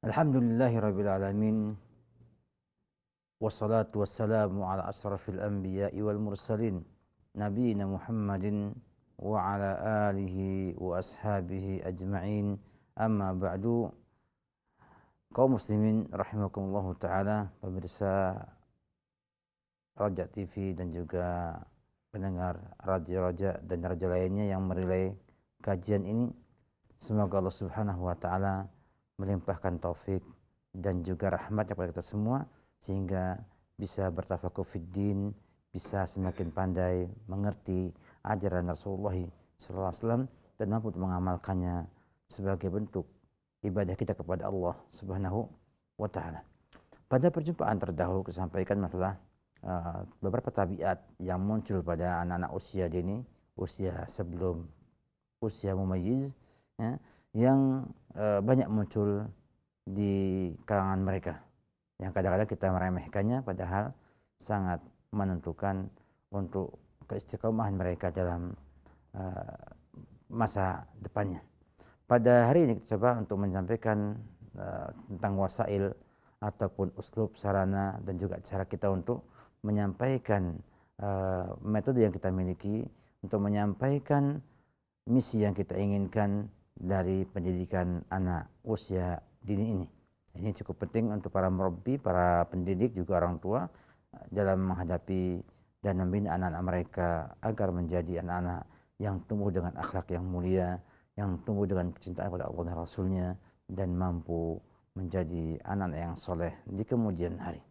Alhamdulillahirabbil alamin wassalatu wassalamu ala asrafil anbiya'i wal mursalin nabiyina Muhammadin wa ala alihi wa ashabihi ajma'in. Amma ba'du. Kaum muslimin rahimakumullah taala, pemirsa Raja TV dan juga pendengar raja-raja dan raja lainnya yang merelay kajian ini, semoga Allah Subhanahu wa taala melimpahkan taufik dan juga rahmat kepada kita semua sehingga bisa bertafakuh fiddin, bisa semakin pandai mengerti ajaran Rasulullah SAW dan mampu untuk mengamalkannya sebagai bentuk ibadah kita kepada Allah Subhanahu wa taala. Pada perjumpaan terdahulu saya sampaikan masalah beberapa tabiat yang muncul pada anak-anak usia dini, usia sebelum usia mumayyiz, ya, yang banyak muncul di kalangan mereka, yang kadang-kadang kita meremehkannya padahal sangat menentukan untuk keistiqomahan mereka dalam masa depannya. Pada hari ini kita coba untuk menyampaikan tentang wasail ataupun uslub, sarana dan juga cara kita untuk menyampaikan metode yang kita miliki untuk menyampaikan misi yang kita inginkan dari pendidikan anak usia dini ini. Ini cukup penting untuk para murabbi, para pendidik, juga orang tua dalam menghadapi dan membina anak-anak mereka agar menjadi anak-anak yang tumbuh dengan akhlak yang mulia, yang tumbuh dengan kecintaan kepada Allah dan Rasulnya, dan mampu menjadi anak yang soleh di kemudian hari.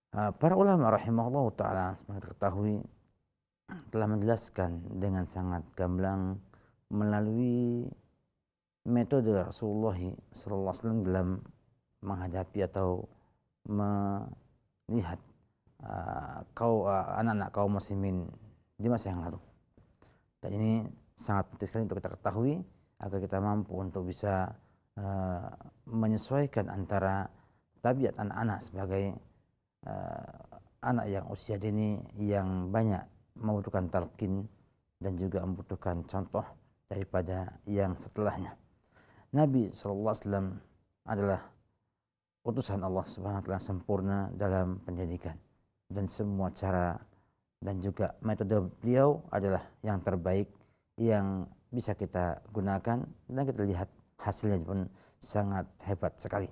Para ulama rahimahullah ta'ala seperti ketahui telah menjelaskan dengan sangat gamblang melalui metode Rasulullah SAW dalam menghadapi atau melihat anak-anak kaum muslimin di masa yang lalu. Dan ini sangat penting sekali untuk kita ketahui agar kita mampu untuk bisa menyesuaikan antara tabiat anak-anak sebagai anak yang usia dini yang banyak membutuhkan talqin dan juga membutuhkan contoh daripada yang setelahnya. Nabi SAW adalah utusan Allah Subhanahu wa taala sempurna dalam pendidikan, dan semua cara dan juga metode beliau adalah yang terbaik yang bisa kita gunakan, dan kita lihat hasilnya pun sangat hebat sekali.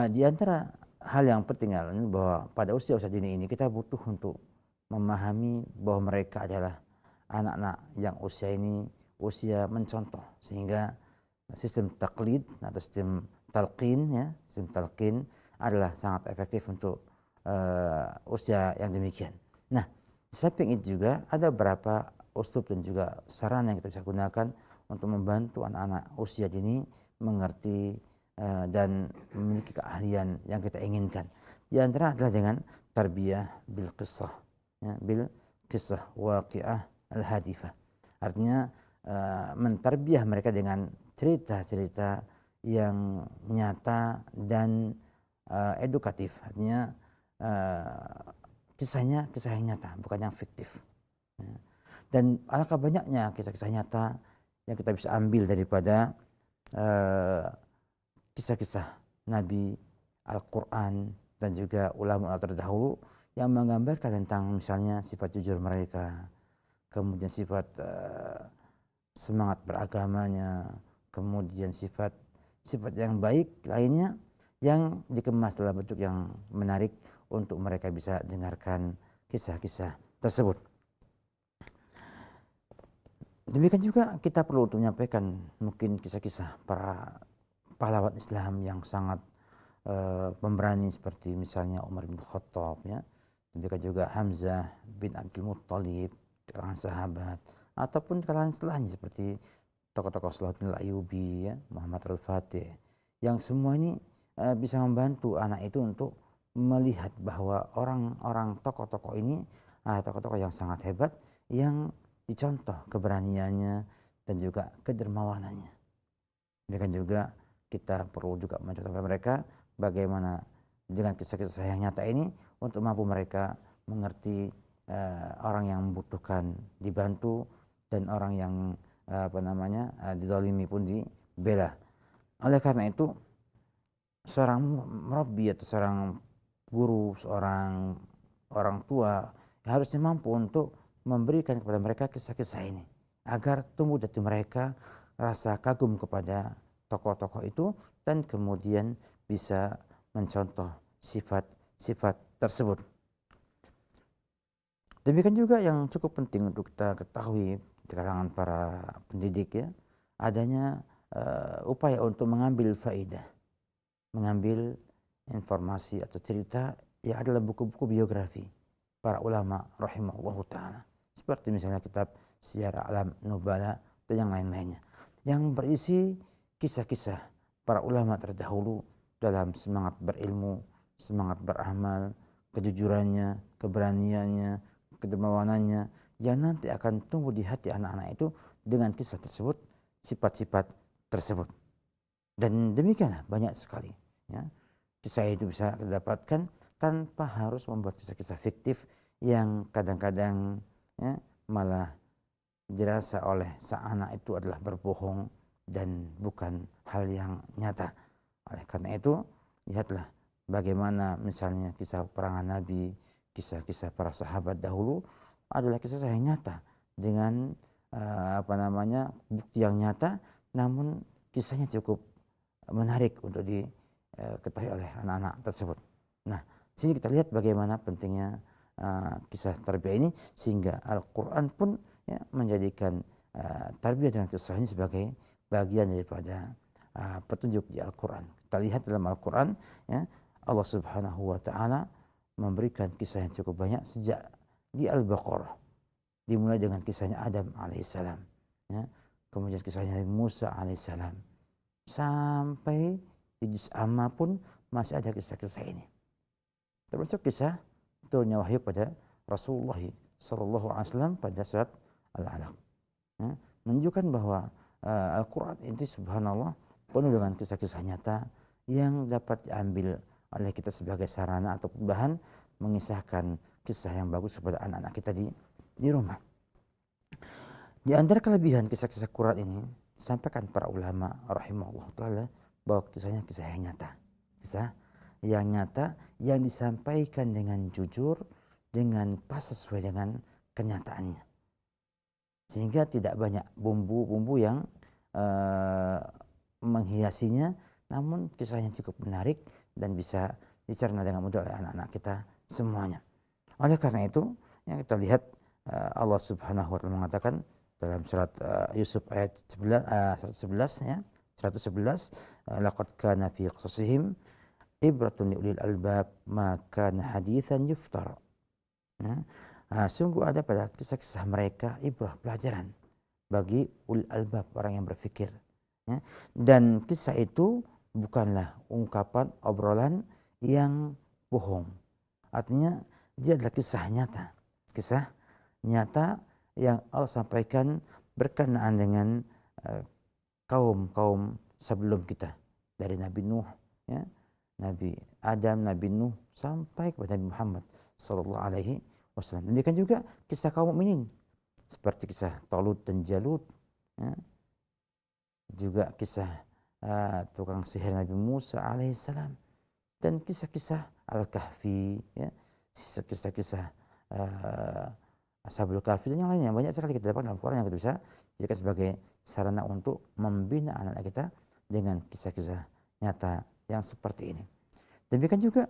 Di antara hal yang penting adalah bahwa pada usia dini ini kita butuh untuk memahami bahwa mereka adalah anak-anak yang usia ini usia mencontoh, sehingga sistem taklid atau sistem talqin, ya, sistem talqin adalah sangat efektif untuk usia yang demikian. Nah, di samping itu juga ada beberapa uslub dan juga sarana yang kita bisa gunakan untuk membantu anak-anak usia dini mengerti dan memiliki keahlian yang kita inginkan. Di antara adalah dengan tarbiyah bil qissah, ya, bil qissah waqi'ah al-hadifah. Artinya mentarbiah mereka dengan cerita-cerita yang nyata dan edukatif. Artinya kisah yang nyata, bukan yang fiktif. Dan alangkah banyaknya kisah-kisah nyata yang kita bisa ambil daripada kisah-kisah Nabi, Al-Quran, dan juga ulama terdahulu yang menggambarkan tentang misalnya sifat jujur mereka, kemudian sifat semangat beragamanya, kemudian sifat yang baik lainnya yang dikemas dalam bentuk yang menarik untuk mereka bisa dengarkan kisah-kisah tersebut. Demikian juga kita perlu untuk menyampaikan mungkin kisah-kisah para pahlawan Islam yang sangat pemberani seperti misalnya Umar bin Khattab, ya. Demikian juga Hamzah bin Abdul Muttalib, kalangan sahabat, ataupun kalangan setelahnya seperti tokoh-tokoh Salahuddin Al-Ayyubi, ya, Muhammad Al-Fatih, yang semua ini bisa membantu anak itu untuk melihat bahwa orang-orang tokoh-tokoh ini tokoh-tokoh yang sangat hebat, yang dicontoh keberaniannya dan juga kedermawanannya. Demikian juga kita perlu juga mencontoh mereka bagaimana dengan kisah-kisah yang nyata ini untuk mampu mereka mengerti orang yang membutuhkan dibantu dan orang yang dizalimi pun dibela. Oleh karena itu, seorang murabbi atau seorang guru, seorang orang tua harusnya mampu untuk memberikan kepada mereka kisah-kisah ini agar tumbuh dari mereka rasa kagum kepada tokoh-tokoh itu dan kemudian bisa mencontoh sifat-sifat tersebut. Demikian juga yang cukup penting untuk kita ketahui di kalangan para pendidik ya, adanya upaya untuk mengambil faidah, mengambil informasi atau cerita yang adalah buku-buku biografi para ulama rahimahullahu ta'ala. Seperti misalnya kitab Syiar A'lam Nubala dan yang lain-lainnya. Yang berisi kisah-kisah para ulama terdahulu dalam semangat berilmu, semangat beramal, kejujurannya, keberaniannya, kedermawanannya yang nanti akan tumbuh di hati anak-anak itu dengan kisah tersebut, sifat-sifat tersebut. Dan demikianlah banyak sekali ya. Kisah itu bisa didapatkan tanpa harus membuat kisah-kisah fiktif yang kadang-kadang ya, malah dirasa oleh sang anak itu adalah berbohong dan bukan hal yang nyata. Oleh karena itu, lihatlah bagaimana misalnya kisah perangan Nabi, kisah-kisah para sahabat dahulu adalah kisah yang nyata dengan bukti yang nyata, namun kisahnya cukup menarik untuk diketahui oleh anak-anak tersebut. Nah, sini kita lihat bagaimana pentingnya kisah tarbiyah ini, sehingga Al-Quran pun ya, menjadikan tarbiyah dengan kisah ini sebagai bagian daripada petunjuk di Al-Quran. Kita lihat dalam Al-Quran ya, Allah Subhanahu wa ta'ala memberikan kisah yang cukup banyak sejak di Al-Baqarah, dimulai dengan kisahnya Adam alaihissalam ya, kemudian kisahnya Musa alaihissalam, sampai di juz amma pun masih ada kisah-kisah ini, termasuk kisah turunnya wahyu pada Rasulullah sallallahu alaihi wasallam pada surat Al-Alaq ya, menunjukkan bahwa Al-Quran ini subhanallah penuh dengan kisah-kisah nyata yang dapat diambil oleh kita sebagai sarana atau bahan mengisahkan kisah yang bagus kepada anak-anak kita di rumah. Di antara kelebihan kisah-kisah Quran ini disampaikan para ulama rahimahullah ta'ala bahwa kisahnya kisah yang nyata, kisah yang nyata yang disampaikan dengan jujur, dengan pas sesuai dengan kenyataannya, sehingga tidak banyak bumbu-bumbu yang menghiasinya, namun kisahnya cukup menarik dan bisa dicerna dengan mudah oleh anak-anak kita semuanya. Oleh karena itu yang kita lihat Allah Subhanahu wa ta'ala mengatakan dalam surat Yusuf ayat 111 ya, 111, laqad kana fi qasasihim ibratun liulil albab ma kana haditsan yuftar. Ya, sungguh ada pada kisah-kisah mereka ibrah, pelajaran bagi ulil albab, orang yang berfikir ya. Dan kisah itu bukanlah ungkapan obrolan yang bohong. Artinya dia adalah kisah nyata yang Allah sampaikan berkenaan dengan kaum sebelum kita, dari Nabi Nuh ya, Nabi Adam, Nabi Nuh sampai kepada Nabi Muhammad sallallahu alaihi wasallam. Demikian juga kisah kaum mukminin seperti kisah Talut dan Jalut ya. Juga kisah tukang sihir Nabi Musa alaihissalam, dan kisah-kisah Al-Kahfi ya, kisah-kisah Ashabul Kahfi dan yang lainnya. Banyak sekali kita dapat dalam Al-Quran yang kita bisa jadikan sebagai sarana untuk membina anak-anak kita dengan kisah-kisah nyata yang seperti ini. Demikian juga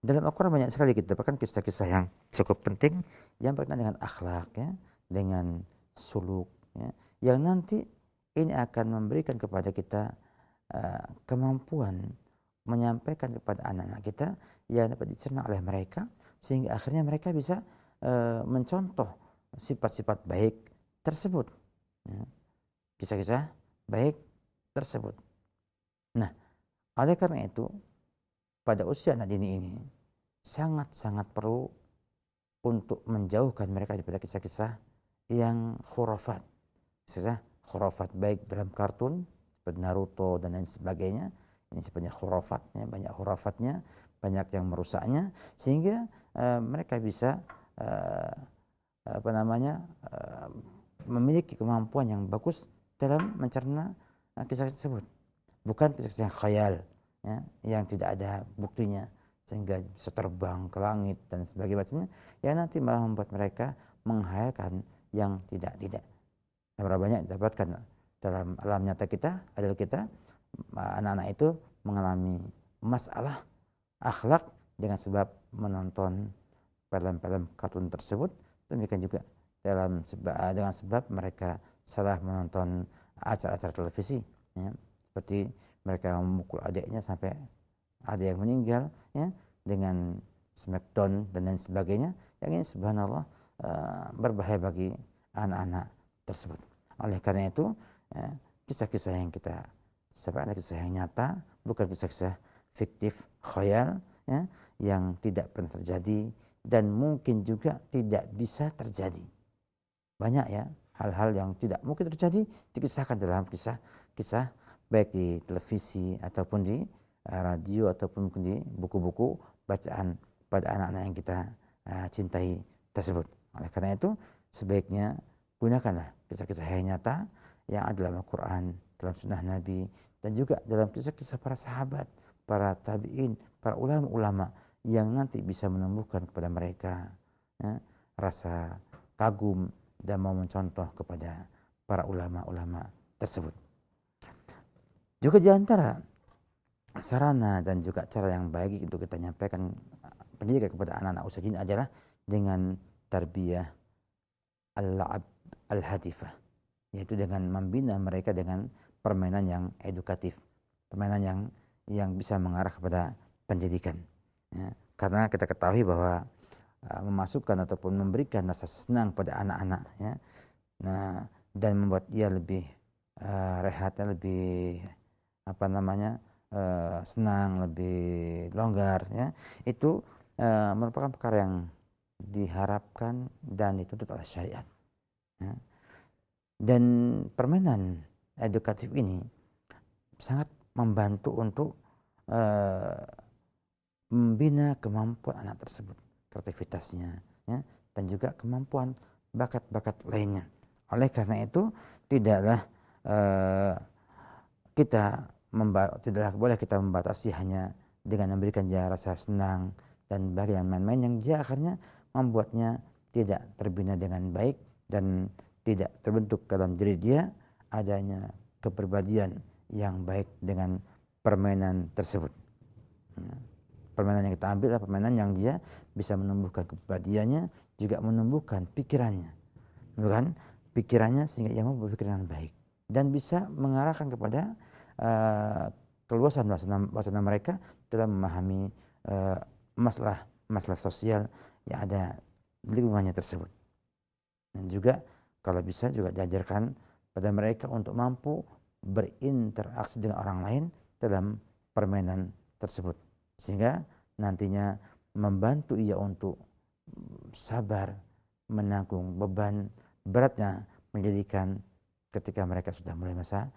dalam Al-Quran banyak sekali kita dapatkan kisah-kisah yang cukup penting yang berkaitan dengan akhlak ya, dengan suluk ya, yang nanti ini akan memberikan kepada kita kemampuan menyampaikan kepada anak-anak kita yang dapat dicerna oleh mereka, sehingga akhirnya mereka bisa mencontoh sifat-sifat baik tersebut ya, kisah-kisah baik tersebut. Nah, oleh karena itu pada usia anak dini ini sangat-sangat perlu untuk menjauhkan mereka daripada kisah-kisah yang khurafat, kisah khurafat baik dalam kartun seperti Naruto dan lain sebagainya. Ini sebenarnya khurafatnya, banyak khurafatnya, banyak yang merusaknya, sehingga mereka bisa memiliki kemampuan yang bagus dalam mencerna kisah tersebut, bukan kisah-kisah khayal ya, yang tidak ada buktinya sehingga bisa terbang ke langit dan sebagainya, yang nanti malah membuat mereka menghayalkan yang tidak. Berapa banyak didapatkan dalam alam nyata kita adalah kita anak-anak itu mengalami masalah akhlak dengan sebab menonton film-film kartun tersebut. Demikian juga dengan sebab mereka salah menonton acara-acara televisi ya. Seperti mereka memukul adiknya sampai ada yang meninggal ya, dengan smackdown dan lain sebagainya, yang ini subhanallah berbahaya bagi anak-anak tersebut. Oleh karena itu ya, kisah-kisah yang kita sebutkan adalah kisah yang nyata, bukan kisah-kisah fiktif khayal ya, yang tidak pernah terjadi dan mungkin juga tidak bisa terjadi. Banyak ya hal-hal yang tidak mungkin terjadi dikisahkan dalam kisah baik di televisi ataupun di radio ataupun mungkin di buku-buku bacaan pada anak-anak yang kita cintai tersebut. Oleh karena itu sebaiknya gunakanlah kisah-kisah yang nyata yang ada dalam Al-Quran, dalam sunnah Nabi, dan juga dalam kisah-kisah para sahabat, para tabi'in, para ulama-ulama yang nanti bisa menumbuhkan kepada mereka ya, rasa kagum dan mau mencontoh kepada para ulama-ulama tersebut. Juga di antara sarana dan juga cara yang baik untuk kita nyampaikan pendidikan kepada anak-anak usia dini adalah dengan tarbiyah al-la'ab al-hadifah, yaitu dengan membina mereka dengan permainan yang edukatif, permainan yang bisa mengarah kepada pendidikan ya. Karena kita ketahui bahwa memasukkan ataupun memberikan rasa senang pada anak-anak ya, nah, dan membuat dia lebih rehatnya lebih senang, lebih longgar ya, itu merupakan perkara yang diharapkan dan dituntut oleh syariat ya. Dan permainan edukatif ini sangat membantu untuk membina kemampuan anak tersebut, kreativitasnya ya, dan juga kemampuan bakat-bakat lainnya. Oleh karena itu tidaklah tidaklah boleh kita membatasi hanya dengan memberikan dia rasa senang dan bagian main-main yang dia akhirnya membuatnya tidak terbina dengan baik dan tidak terbentuk dalam diri dia adanya kepribadian yang baik dengan permainan tersebut. Permainan yang kita ambil adalah permainan yang dia bisa menumbuhkan kepribadiannya, juga menumbuhkan pikirannya, sehingga ia mau berpikir dengan baik dan bisa mengarahkan kepada keluasan wacana mereka dalam memahami masalah sosial yang ada di lingkungannya tersebut. Dan juga kalau bisa juga diajarkan pada mereka untuk mampu berinteraksi dengan orang lain dalam permainan tersebut, sehingga nantinya membantu ia untuk sabar menanggung beban beratnya pendidikan ketika mereka sudah mulai masa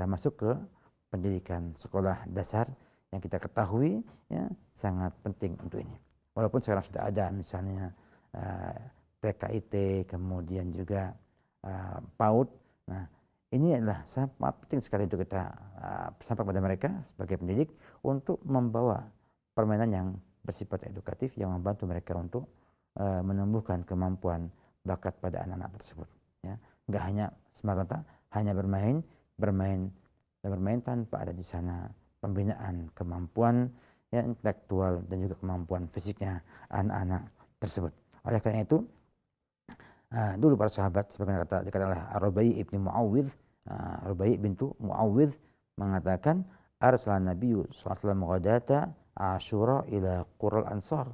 masuk ke pendidikan sekolah dasar yang kita ketahui ya sangat penting untuk ini. Walaupun sekarang sudah ada misalnya TKIT, kemudian juga PAUD. Nah, ini adalah sangat penting sekali untuk kita sampaikan pada mereka sebagai pendidik untuk membawa permainan yang bersifat edukatif yang membantu mereka untuk menumbuhkan kemampuan bakat pada anak-anak tersebut. Ya, nggak hanya semata-mata hanya bermain tanpa ada di sana pembinaan kemampuan ya, intelektual dan juga kemampuan fisiknya anak-anak tersebut. Oleh karena itu dulu para sahabat sebagaimana dikatakan oleh Rubai ibni Muawwidh, Rubai bintu Muawwidh mengatakan arsala Nabiyyu sallallahu alaihi wasallam ghadata Asyura ila qural ansar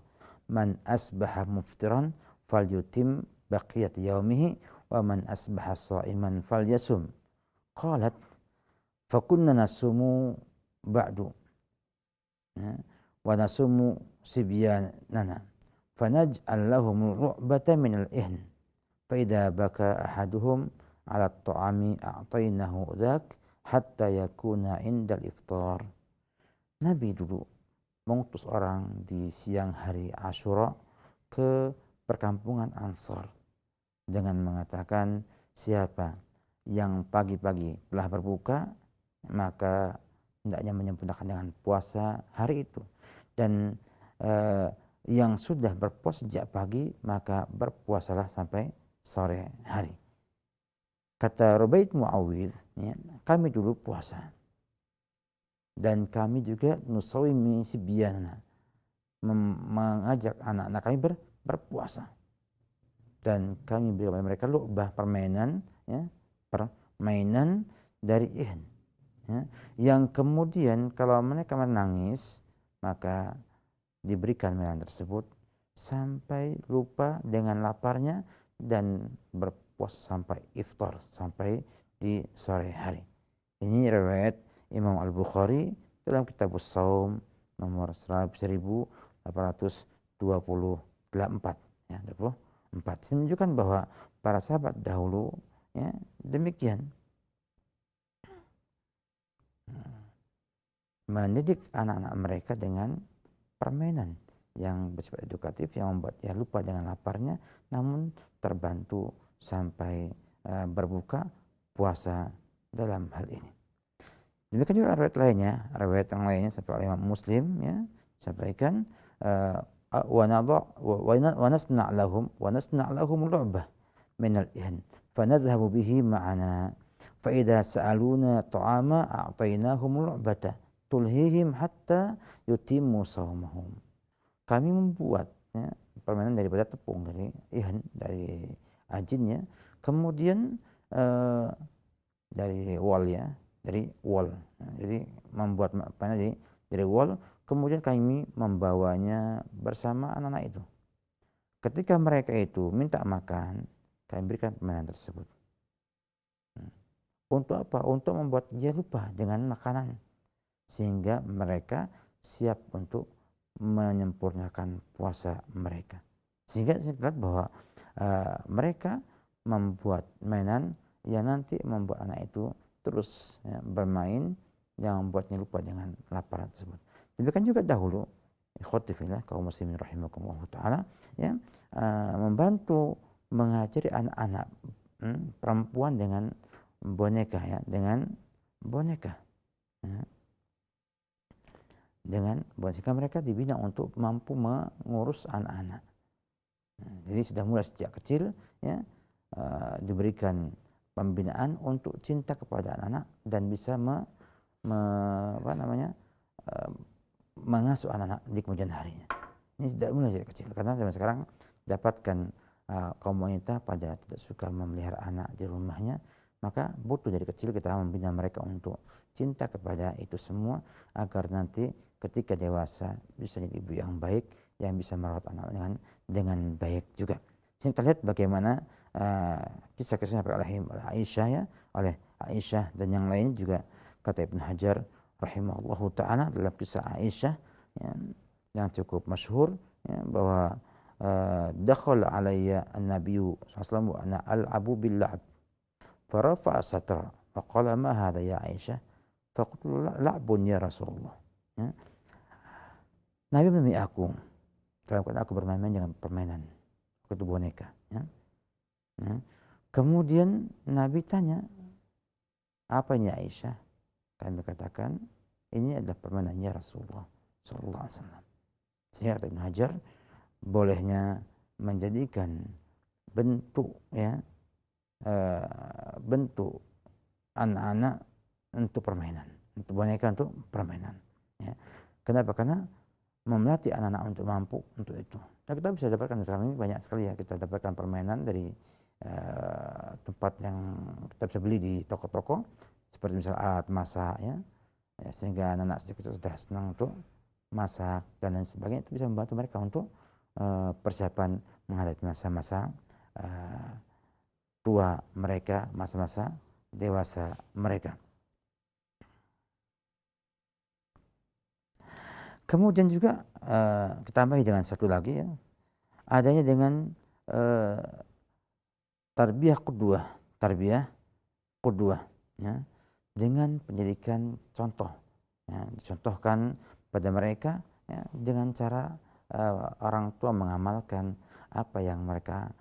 man asbaha muftiran falyutim baqiyat yaumihi wa man asbaha sha'iman falyasum. Qalat fakunna nasumu ba'du wa nasumu sibyanana fanaj'al lahum ru'batan min al-ihn fa idza baka ahaduhum 'ala at-ta'ami a'taynahu dhak hatta yakuna 'inda al-iftar. Nabi dulu mengutus orang di siang hari Asyura ke perkampungan Ansar dengan mengatakan siapa yang pagi-pagi telah berbuka maka hendaknya menyempurnakan dengan puasa hari itu. Dan yang sudah berpuasa sejak pagi maka berpuasalah sampai sore hari. Kata Rubaid Muawidh, ya, kami dulu puasa dan kami juga nusawimi sibyana, mengajak anak-anak kami berpuasa, dan kami beri kepada mereka lu'bah, permainan, ya, permainan dari ihan, ya, yang kemudian kalau mereka menangis maka diberikan mainan tersebut sampai lupa dengan laparnya dan berpuasa sampai iftar, sampai di sore hari. Ini riwayat Imam Al-Bukhari dalam kitab Shaum nomor 1824, ya, 24. Ini menunjukkan bahwa para sahabat dahulu, ya, demikian mendidik anak-anak mereka dengan permainan yang bersifat edukatif, yang membuat dia lupa dengan laparnya namun terbantu sampai berbuka puasa dalam hal ini. Demikian juga riwayat yang lainnya sampai oleh Imam Muslim, ya, sampaikan wa nasna' lahum lu'bah min al-ihan fanadhhabu bihi ma'ana fa idza sa'aluna ta'ama a'tainahum lu'bata tulhihim hatta yutimmu shaumahum. Kami membuat, ya, permainan daripada tepung, dari ihan, dari ajinnya, kemudian dari wol, ya, dari wol. Nah, jadi membuat permainan dari wol, kemudian kami membawanya bersama anak-anak itu. Ketika mereka itu minta makan, kami berikan permainan tersebut. Untuk apa? Untuk membuat dia lupa dengan makanan, sehingga mereka siap untuk menyempurnakan puasa mereka. Sehingga saya lihat bahwa mereka membuat mainan yang nanti membuat anak itu terus, ya, bermain, yang membuatnya lupa dengan lapar tersebut. Demikian juga dahulu ikhwati fillah kaum muslimin rahimakumullah taala, ya, membantu mengajari anak-anak perempuan dengan boneka, ya, dengan boneka, ya. Dengan boneka mereka dibina untuk mampu mengurus anak-anak. Jadi sudah mulai sejak kecil, ya, diberikan pembinaan untuk cinta kepada anak-anak dan bisa mengasuh anak-anak di kemudian harinya. Ini tidak mulai sejak kecil, karena zaman sekarang dapatkan kaum wanita pada tidak suka memelihara anak di rumahnya, maka butuh dari kecil kita membina mereka untuk cinta kepada itu semua, agar nanti ketika dewasa bisa jadi ibu yang baik, yang bisa merawat anak dengan baik juga. Jadi kita lihat bagaimana kisah-kisahnya oleh Aisyah, ya, oleh Aisyah dan yang lain juga. Kata Ibnu Hajar rahimahullahu ta'ala dalam kisah Aisyah, ya, yang cukup masyhur, ya, bahwa dakhala alayya an-nabiyyu sallallahu alaihi wasallam wa ana al'abu bil la'b farafa'a satra wa qala ma hadha ya Aisyah faqultu la'bun ya Rasulullah, ya. Nabi menemui aku dalam keadaan aku bermain-main dengan permainan, itu boneka, ya. Ya. Kemudian Nabi tanya, apa ini Aisyah? Kami katakan, ini adalah permainannya Rasulullah sallallahu alaihi wasallam. Sehingga kata Ibnu Hajar, bolehnya menjadikan bentuk, ya, bentuk anak-anak untuk permainan, untuk boneka untuk permainan, ya. Kenapa? Karena memelatih anak-anak untuk mampu untuk itu. Dan kita bisa dapatkan sekarang ini banyak sekali, ya, kita dapatkan permainan dari tempat yang kita bisa beli di toko-toko, seperti misalnya alat masak, ya, sehingga anak-anak sejak kecil sudah senang untuk masak dan lain sebagainya. Itu bisa membantu mereka untuk persiapan menghadapi masa-masa tua mereka, masa-masa dewasa mereka. Kemudian juga kita tambahi dengan satu lagi, ya, adanya dengan tarbiyah qudwah, ya, dengan pendidikan contoh, ya, dicontohkan pada mereka, ya, dengan cara orang tua mengamalkan apa yang mereka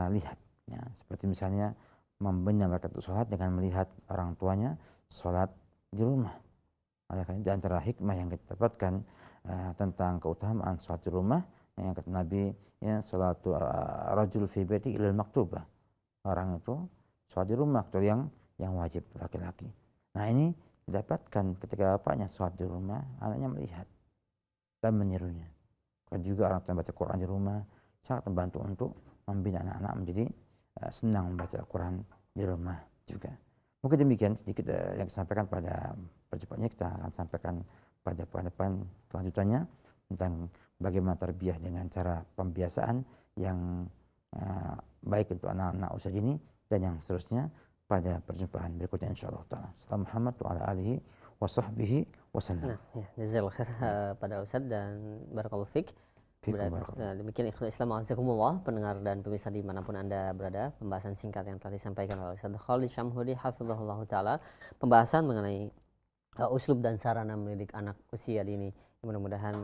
lihat, ya, seperti misalnya membina mereka untuk sholat dengan melihat orang tuanya sholat di rumah. Oleh karena di antara hikmah yang kita dapatkan tentang keutamaan sholat di rumah, yang kata Nabi, ya, sholatu rajul fi baiti ilal maktubah. Orang itu sholat di rumah kecuali yang wajib laki-laki. Nah, ini didapatkan ketika bapaknya sholat di rumah, anaknya melihat dan menirunya. Kalau juga orang tua baca Quran di rumah sangat membantu untuk membina anak-anak menjadi senang membaca Al-Quran di rumah juga. Mungkin demikian sedikit yang disampaikan pada perjumpaan ini. Kita akan sampaikan pada pekan selanjutnya tentang bagaimana tarbiyah dengan cara pembiasaan yang baik untuk anak-anak usia dini dan yang seterusnya pada perjumpaan berikutnya insyaallah taala. Salam Muhammad wa ala alihi wa sahbihi wasallam. Nah, ya, jazakallahu khair pada Ustaz dan barakallahu fik. Demikian ikhlas Islam azakumullah, pendengar dan pemirsa dimanapun Anda berada, pembahasan singkat yang telah disampaikan oleh Ustaz Khalid Syamhudi hafizahullah taala, pembahasan mengenai uslub dan sarana mendidik anak usia dini. Mudah-mudahan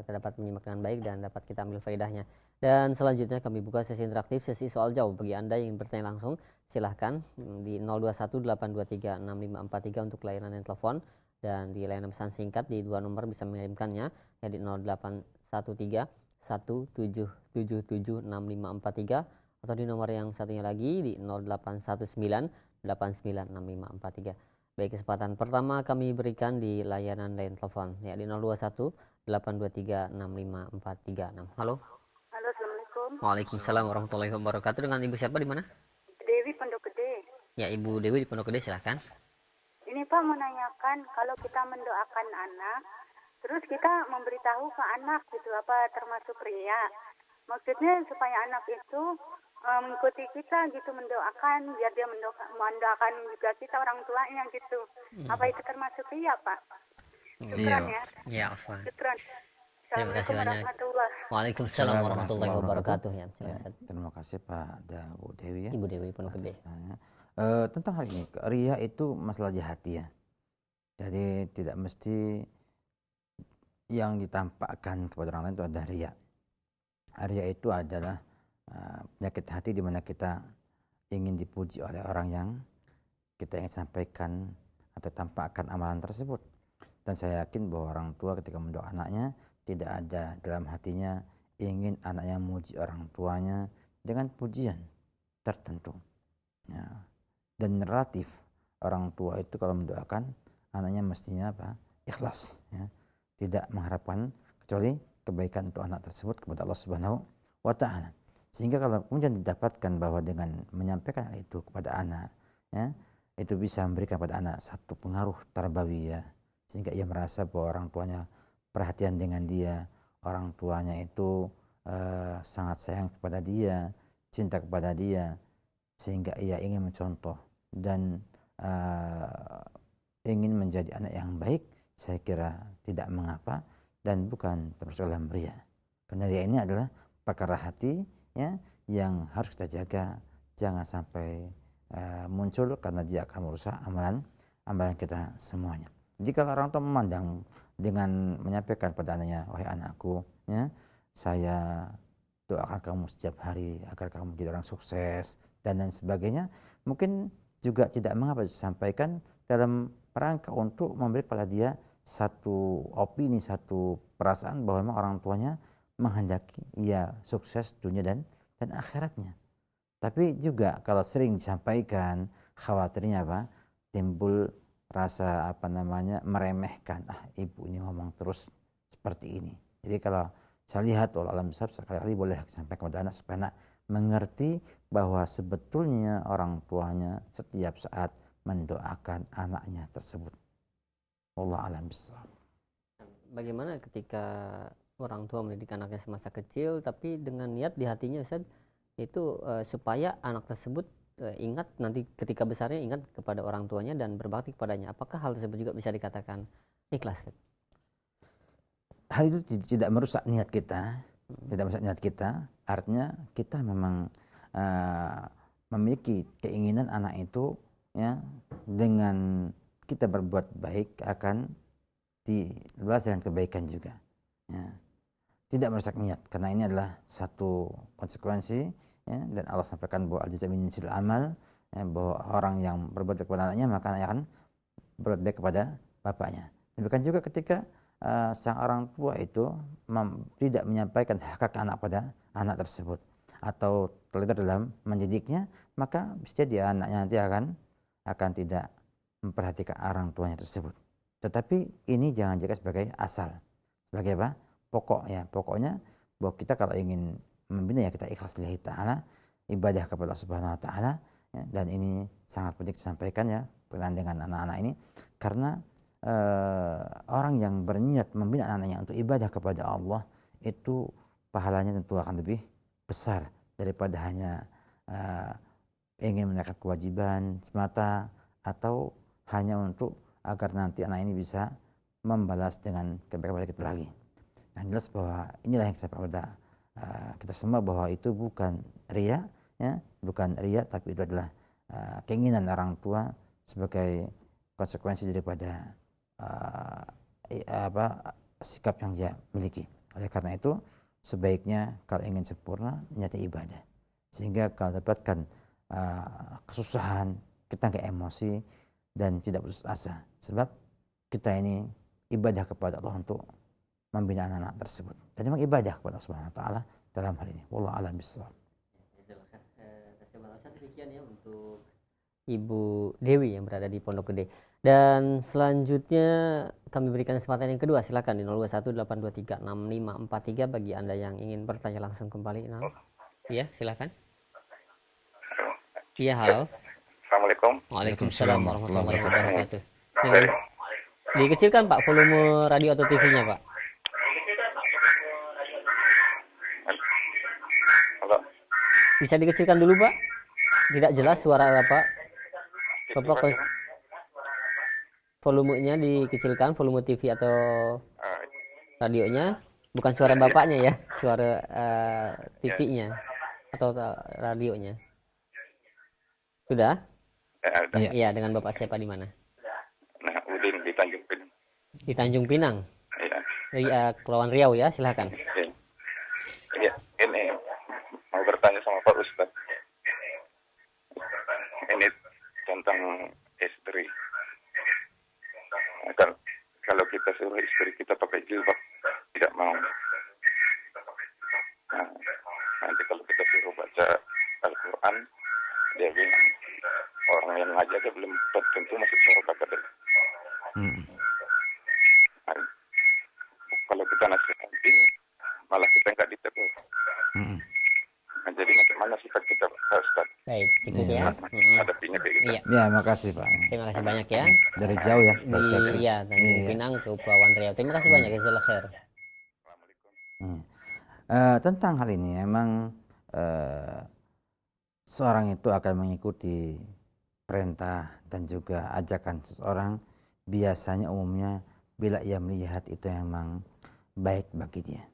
kita dapat menyimak dengan baik dan dapat kita ambil faedahnya. Dan selanjutnya kami buka sesi interaktif, sesi soal jawab. Bagi Anda yang ingin bertanya langsung, silahkan di 0218236543 untuk layanan telepon, dan di layanan pesan singkat di dua nomor bisa mengirimkannya, ya, di 081317776543 atau di nomor yang satunya lagi di 0819896543. Baik, kesempatan pertama kami berikan di layanan line telepon, ya, di 0218236543. Halo. Halo, Assalamualaikum. Waalaikumsalam warahmatullahi wabarakatuh. Dengan Ibu siapa, di mana? Dewi, Pondok Gede. Ya, Ibu Dewi di Pondok Gede, silahkan. Ini Pak, mau nanyakan, kalau kita mendoakan anak, terus kita memberitahu ke anak gitu, apa termasuk riya? Maksudnya supaya anak itu mengikuti kita gitu, mendoakan, biar dia mendoakan juga kita, orang tuanya gitu. Apa itu termasuk riya, Pak? Syukran ya. Ya, afwan. Syukran. Terima kasih banyak. Waalaikumsalam warahmatullahi wabarakatuh. Ya, terima kasih Pak Bu Dewi, ya. Ibu Dewi Pondok Gede. Tentang hal ini, riya itu masalah di hati, ya. Jadi tidak mesti yang ditampakkan kepada orang lain itu ada riya. Riya itu adalah penyakit hati di mana kita ingin dipuji oleh orang yang kita ingin sampaikan atau tampakkan amalan tersebut. Dan saya yakin bahwa orang tua ketika mendoakan anaknya tidak ada dalam hatinya ingin anaknya memuji orang tuanya dengan pujian tertentu, ya. Dan relatif orang tua itu kalau mendoakan anaknya mestinya apa? Ikhlas, ya. Tidak mengharapkan kecuali kebaikan untuk anak tersebut kepada Allah Subhanahu wa taala. Sehingga kalau kemudian didapatkan bahwa dengan menyampaikan hal itu kepada anak, ya, itu bisa memberikan pada anak satu pengaruh tarbawiyah, sehingga ia merasa bahwa orang tuanya perhatian dengan dia, orang tuanya itu sangat sayang kepada dia, cinta kepada dia, sehingga ia ingin mencontoh dan ingin menjadi anak yang baik. Saya kira tidak mengapa dan bukan termasuk dalam riya. Karena riya ini adalah perkara hati, ya, yang harus kita jaga, jangan sampai muncul karena dia akan merusak amalan kita semuanya. Jika orang tua memandang dengan menyampaikan pada anaknya, wahai anakku, ya, saya doakan kamu setiap hari agar kamu menjadi orang sukses dan lain sebagainya, mungkin juga tidak mengapa disampaikan dalam rangka untuk memberi pada dia satu opini, satu perasaan bahwa memang orang tuanya menghendaki ia sukses dunia dan akhiratnya. Tapi juga kalau sering disampaikan, khawatirnya apa? Timbul rasa meremehkan, ibu ini ngomong terus seperti ini. Jadi kalau saya lihat alam besar sekali boleh sampaikan kepada anak supaya anak mengerti bahwa sebetulnya orang tuanya setiap saat mendoakan anaknya tersebut. Wallahu a'lam bishawab. Bagaimana ketika orang tua mendidik anaknya semasa kecil tapi dengan niat di hatinya, Ustaz, itu supaya anak tersebut ingat nanti ketika besarnya ingat kepada orang tuanya dan berbakti kepadanya. Apakah hal tersebut juga bisa dikatakan ikhlas? Hal itu tidak merusak niat kita, tidak merusak niat kita. Artinya kita memang memiliki keinginan anak itu, ya, dengan kita berbuat baik akan dibalas dengan kebaikan juga, ya. Tidak merusak niat karena ini adalah satu konsekuensi, ya, dan Allah sampaikan bahwa al-jazaa min jinsil amal, ya, bahwa orang yang berbuat kepada anaknya maka anaknya akan berbuat baik kepada bapaknya. Demikian juga ketika sang orang tua itu tidak menyampaikan hak anak pada anak tersebut atau terlibat dalam mendidiknya, maka bisa jadi anaknya nanti akan tidak memperhatikan orang tuanya tersebut. Tetapi ini jangan jadikan sebagai asal, sebagai apa? Pokok ya. Pokoknya bahwa kita kalau ingin membina ya kita ikhlas lillahi ta'ala, ibadah kepada Allah Subhanahu wa taala ya, dan ini sangat penting disampaikan ya berkenaan dengan anak-anak ini, karena orang yang berniat membina anak-anaknya untuk ibadah kepada Allah itu pahalanya tentu akan lebih besar daripada hanya ingin menunaikan kewajiban semata atau hanya untuk agar nanti anak ini bisa membalas dengan kebaikan pada kita lagi. Yang jelas bahwa inilah yang saya pada kita semua, bahwa itu bukan riya ya, bukan riya, tapi itu adalah keinginan orang tua sebagai konsekuensi daripada sikap yang dia miliki. Oleh karena itu sebaiknya kalau ingin sempurna niatnya ibadah, sehingga kalau dapatkan kesusahan kita nggak emosi dan tidak putus asa, sebab kita ini ibadah kepada Allah untuk membina anak-anak tersebut, dan memang ibadah kepada Allah Subhanahu wa taala dalam hal ini. Wallahu a'lam bishawab. Demikian ya untuk Ibu Dewi yang berada di Pondok Gede. Dan selanjutnya kami berikan kesempatan yang kedua, silakan di 0218236543 bagi Anda yang ingin bertanya langsung kembali. Iya, silakan. Iya, halo. Assalamualaikum. Waalaikumsalam warahmatullahi wabarakatuh. Dikecilkan Pak volume radio atau TV-nya, Pak. Halo. Bisa dikecilkan dulu, Pak? Tidak jelas suara Bapak. Bapak volumenya dikecilkan, volume TV atau radionya, bukan suara bapaknya ya, suara TV-nya atau radionya. Sudah? Iya, dengan Bapak siapa di mana? Nah, Udin di Tanjung Pinang. Di Tanjung Pinang. Iya. Di Kepulauan Riau ya, silakan. Iya, ini mau bertanya sama Pak Ustadz. Ini tentang istri. Kalau kita suruh istri kita pakai jilbab, tidak mau. Nah, nanti kalau kita suruh baca Al-Quran, dia bilang orang yang ngaji aja belum tentu masuk surga katanya. Nah, kalau kita nasihati, malah kita nggak ditegur. Nah, jadi macam mana sifat kita, Ustaz? Baik, cukup ya. Hadapinya kayak gitu. Iya. Ya, makasih Pak. Terima kasih banyak ya. Dari jauh ya. Iya, Tanjung Pinang ke Kepulauan Riau. Terima kasih banyak, jazakallahu khair. Tentang hal ini memang seorang itu akan mengikuti perintah dan juga ajakan seseorang biasanya umumnya bila ia melihat itu memang baik bagi dia.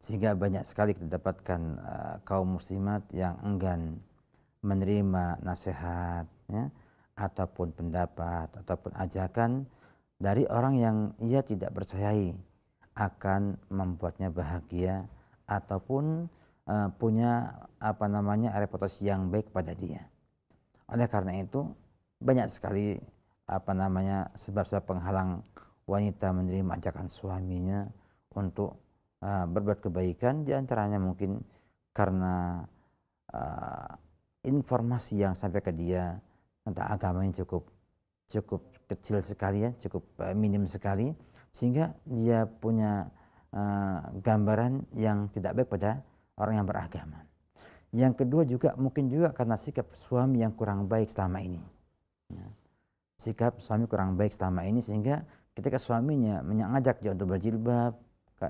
Sehingga banyak sekali kita dapatkan kaum muslimat yang enggan menerima nasihat ya, ataupun pendapat ataupun ajakan dari orang yang ia tidak percayai akan membuatnya bahagia ataupun punya reputasi yang baik pada dia. Oleh karena itu banyak sekali sebab-sebab penghalang wanita menerima ajakan suaminya untuk berbuat kebaikan, diantaranya mungkin karena informasi yang sampai ke dia tentang agamanya cukup kecil sekali ya, cukup minim sekali, sehingga dia punya gambaran yang tidak baik pada orang yang beragama. Yang kedua juga mungkin juga karena sikap suami yang kurang baik selama ini ya. Sikap suami kurang baik selama ini, sehingga ketika suaminya mengajak dia untuk berjilbab,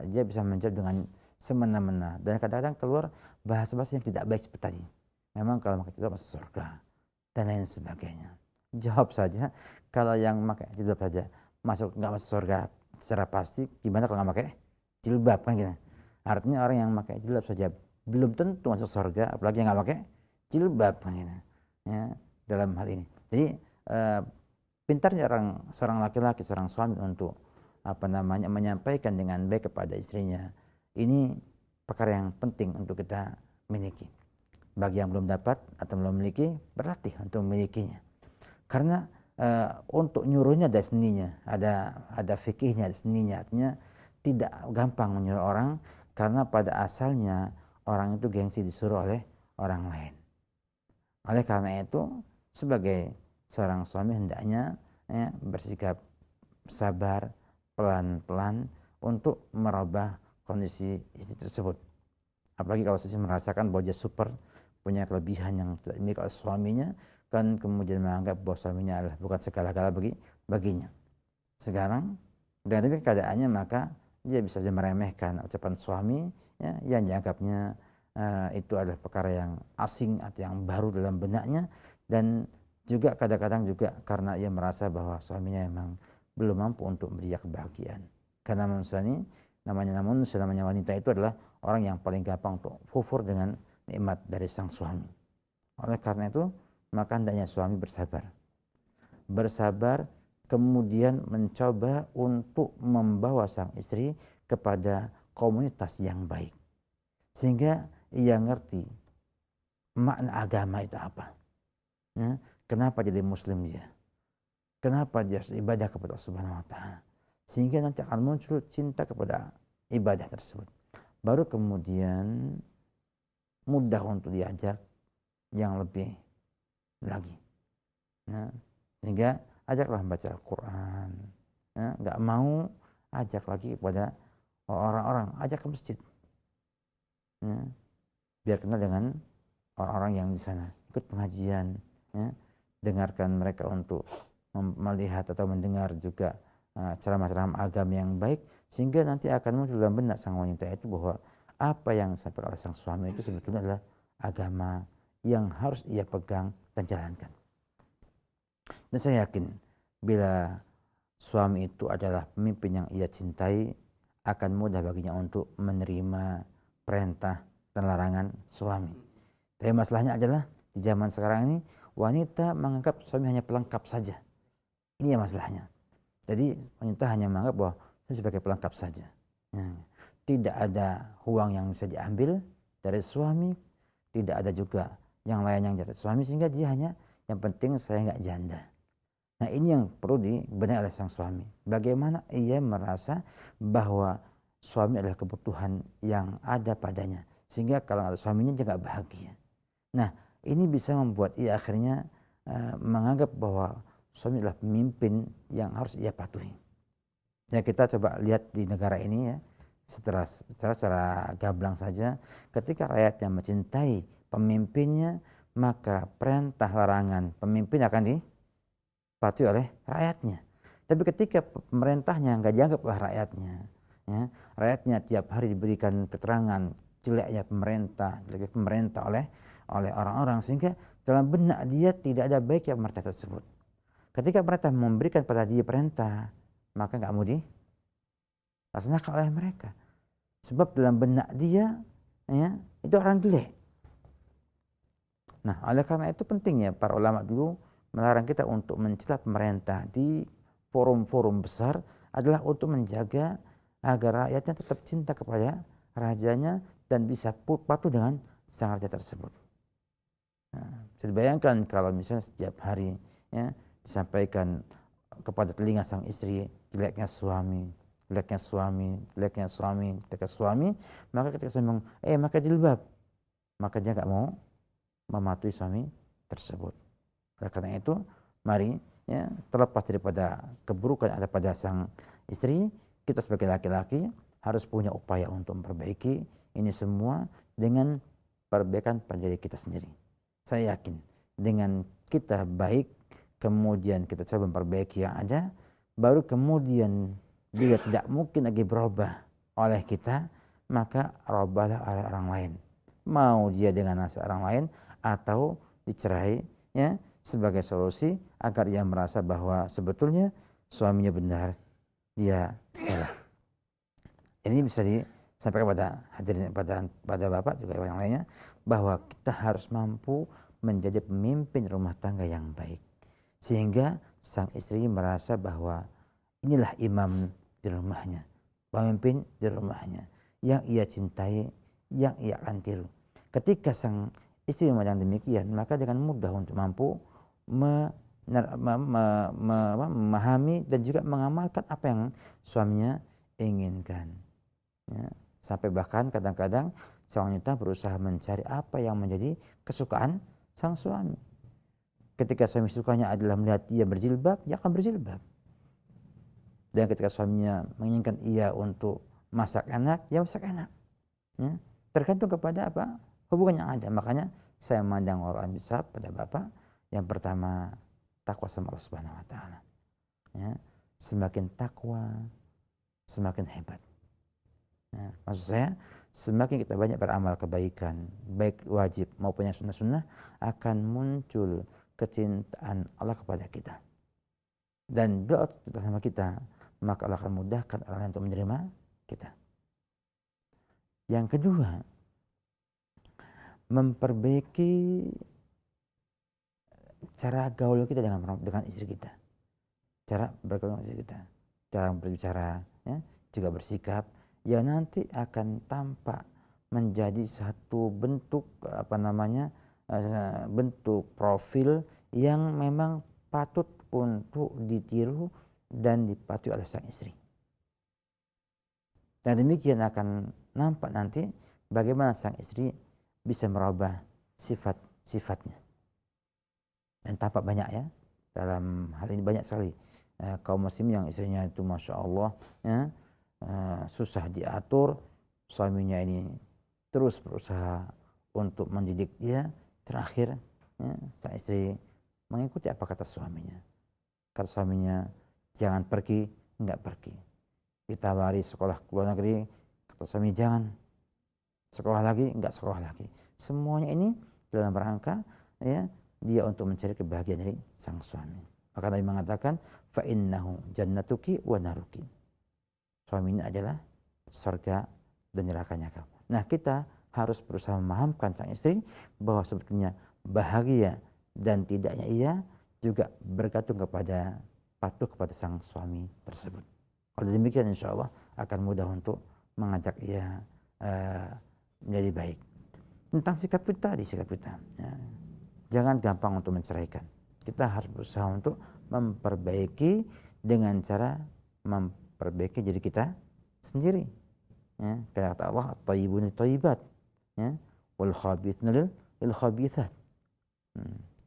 dia bisa menjawab dengan semena-mena dan kadang-kadang keluar bahasa-bahasa yang tidak baik seperti tadi. Memang kalau pakai jilbab masuk surga dan lain sebagainya. Jawab saja, kalau yang pakai jilbab saja nggak masuk surga secara pasti, gimana kalau nggak pakai jilbab kan gitu. Artinya orang yang pakai jilbab saja belum tentu masuk surga, apalagi yang nggak pakai jilbab kan gitu. Ya, dalam hal ini. Jadi pintarnya seorang laki-laki, seorang suami untuk menyampaikan dengan baik kepada istrinya, ini perkara yang penting untuk kita miliki. Bagi yang belum dapat atau belum memiliki, berlatih untuk memilikinya. Karena untuk nyuruhnya ada seninya, ada fikihnya, ada seninya. Artinya tidak gampang menyuruh orang, karena pada asalnya orang itu gengsi disuruh oleh orang lain. Oleh karena itu sebagai seorang suami hendaknya bersikap sabar, pelan-pelan untuk merubah kondisi istri tersebut. Apalagi kalau istri merasakan bahwa dia super, punya kelebihan yang tidak dimiliki oleh suaminya, kan kemudian menganggap bahwa suaminya adalah bukan segala-gala baginya. Sekarang dengan demikian keadaannya, maka dia bisa saja meremehkan ucapan suami yang dianggapnya itu adalah perkara yang asing atau yang baru dalam benaknya, dan juga kadang-kadang juga karena ia merasa bahwa suaminya memang belum mampu untuk memberi kebahagiaan. Karena namanya wanita itu adalah orang yang paling gampang untuk kufur dengan nikmat dari sang suami. Oleh karena itu, maka hendaknya suami bersabar, kemudian mencoba untuk membawa sang istri kepada komunitas yang baik, sehingga ia ngerti makna agama itu apa, kenapa jadi muslim dia, kenapa dia harus ibadah kepada Allah Subhanahu wa Ta'ala, sehingga nanti akan muncul cinta kepada ibadah tersebut. Baru kemudian mudah untuk diajak yang lebih lagi, sehingga ajaklah membaca Al-Quran, nggak mau ajak lagi kepada orang-orang, ajak ke masjid, biar kenal dengan orang-orang yang di sana, ikut pengajian, dengarkan mereka untuk melihat atau mendengar juga ceramah-ceramah agama yang baik, sehingga nanti akan muncul dalam benak sang wanita itu bahwa apa yang disampaikan oleh sang suami itu sebetulnya adalah agama yang harus ia pegang dan jalankan. Dan saya yakin bila suami itu adalah pemimpin yang ia cintai, akan mudah baginya untuk menerima perintah dan larangan suami. Tapi masalahnya adalah di zaman sekarang ini wanita menganggap suami hanya pelengkap saja. Ini ya masalahnya. Jadi wanita hanya menganggap bahwa suami sebagai pelengkap saja. Tidak ada uang yang bisa diambil dari suami, tidak ada juga yang lain yang dari suami, sehingga dia hanya yang penting saya nggak janda. Nah, ini yang perlu dibenahi oleh sang suami. Bagaimana ia merasa bahwa suami adalah kebutuhan yang ada padanya, sehingga kalau ada suaminya dia nggak bahagia. Nah, ini bisa membuat ia akhirnya menganggap bahwa suami adalah pemimpin yang harus ia patuhi. Ya, kita coba lihat di negara ini ya, secara gamblang saja, ketika rakyatnya mencintai pemimpinnya, maka perintah larangan pemimpin akan dipatuhi oleh rakyatnya. Tapi ketika pemerintahnya nggak dianggap oleh rakyatnya, rakyatnya tiap hari diberikan keterangan jeleknya pemerintah oleh orang-orang, sehingga dalam benak dia tidak ada baiknya pemerintah tersebut. Ketika pemerintah memberikan pada dia perintah, maka nggak mau dilaksanakan oleh mereka, sebab dalam benak dia itu orang jelek. Nah, oleh karena itu pentingnya para ulama dulu melarang kita untuk mencela pemerintah di forum-forum besar adalah untuk menjaga agar rakyatnya tetap cinta kepada rajanya dan bisa patuh dengan sang raja tersebut. Nah, bisa dibayangkan kalau misalnya setiap hari disampaikan kepada telinga sang istri jeleknya suami, maka ketika suami ngomong, maka jilbab, maka dia nggak mau mematuhi suami tersebut. Oleh karena itu, mari terlepas daripada keburukan yang ada pada sang istri, kita sebagai laki-laki harus punya upaya untuk memperbaiki ini semua dengan perbaikan pada diri kita sendiri. Saya yakin dengan kita baik, kemudian kita coba memperbaiki yang ada, baru kemudian bila tidak mungkin lagi berubah oleh kita, maka rubahlah oleh orang lain. Mau dia dengan nasihat orang lain atau dicerai sebagai solusi agar ia merasa bahwa sebetulnya suaminya benar, dia salah. Ini bisa disampaikan pada hadirin, pada bapak juga yang lainnya, bahwa kita harus mampu menjadi pemimpin rumah tangga yang baik, sehingga sang istri merasa bahwa inilah imam di rumahnya, pemimpin di rumahnya yang ia cintai, yang ia akan tiru. Ketika sang istri memandang demikian, maka dengan mudah untuk mampu memahami dan juga mengamalkan apa yang suaminya inginkan. Ya, sampai bahkan kadang-kadang seorang wanita berusaha mencari apa yang menjadi kesukaan sang suami. Ketika suami sukanya adalah melihat dia berjilbab, dia akan berjilbab. Dan ketika suaminya menginginkan ia untuk masak enak, ya masak enak. Ya, tergantung kepada apa hubungan yang ada. Makanya saya memandang orang bisa pada bapak yang pertama takwa sama Allah Subhanahu Wa Taala. Ya, semakin takwa, semakin hebat. Ya, maksud saya semakin kita banyak beramal kebaikan, baik wajib maupun yang sunnah-sunnah, akan muncul kecintaan Allah kepada kita. Dan doa kita sama kita, maka Allah akan mudahkan orang lain untuk menerima kita. Yang kedua, memperbaiki cara gaul kita dengan istri kita. Cara bergaul dengan istri kita. Cara berbicara, ya, juga bersikap, ya nanti akan tampak menjadi satu bentuk bentuk profil yang memang patut untuk ditiru dan dipatuhi oleh sang istri. Dan demikian akan nampak nanti bagaimana sang istri bisa merubah sifat-sifatnya. Dan tampak banyak ya, dalam hal ini banyak sekali kaum muslim yang istrinya itu Masya Allah ya, susah diatur, suaminya ini terus berusaha untuk mendidik dia, terakhir ya, sang istri mengikuti apa kata suaminya. Kata suaminya jangan pergi, enggak pergi. Ditawari sekolah ke luar negeri, kata suami jangan. Sekolah lagi, enggak sekolah lagi. Semuanya ini dalam rangka ya dia untuk mencari kebahagiaan dari sang suami. Maka Nabi mengatakan fa innahu jannatuki wa naruki. Suaminya adalah surga dan nerakanya kau. Nah, kita harus berusaha memahamkan sang istri bahwa sebetulnya bahagia dan tidaknya ia juga bergantung kepada patuh kepada sang suami tersebut. Kalau demikian insya Allah akan mudah untuk mengajak ia menjadi baik. Tentang sikap kita, ya. Jangan gampang untuk menceraikan. Kita harus berusaha untuk memperbaiki dengan cara memperbaiki diri kita sendiri. Ya, kata Allah, at-thayyibun lit-thayyibat, ya, wal khabithun lil khabithat.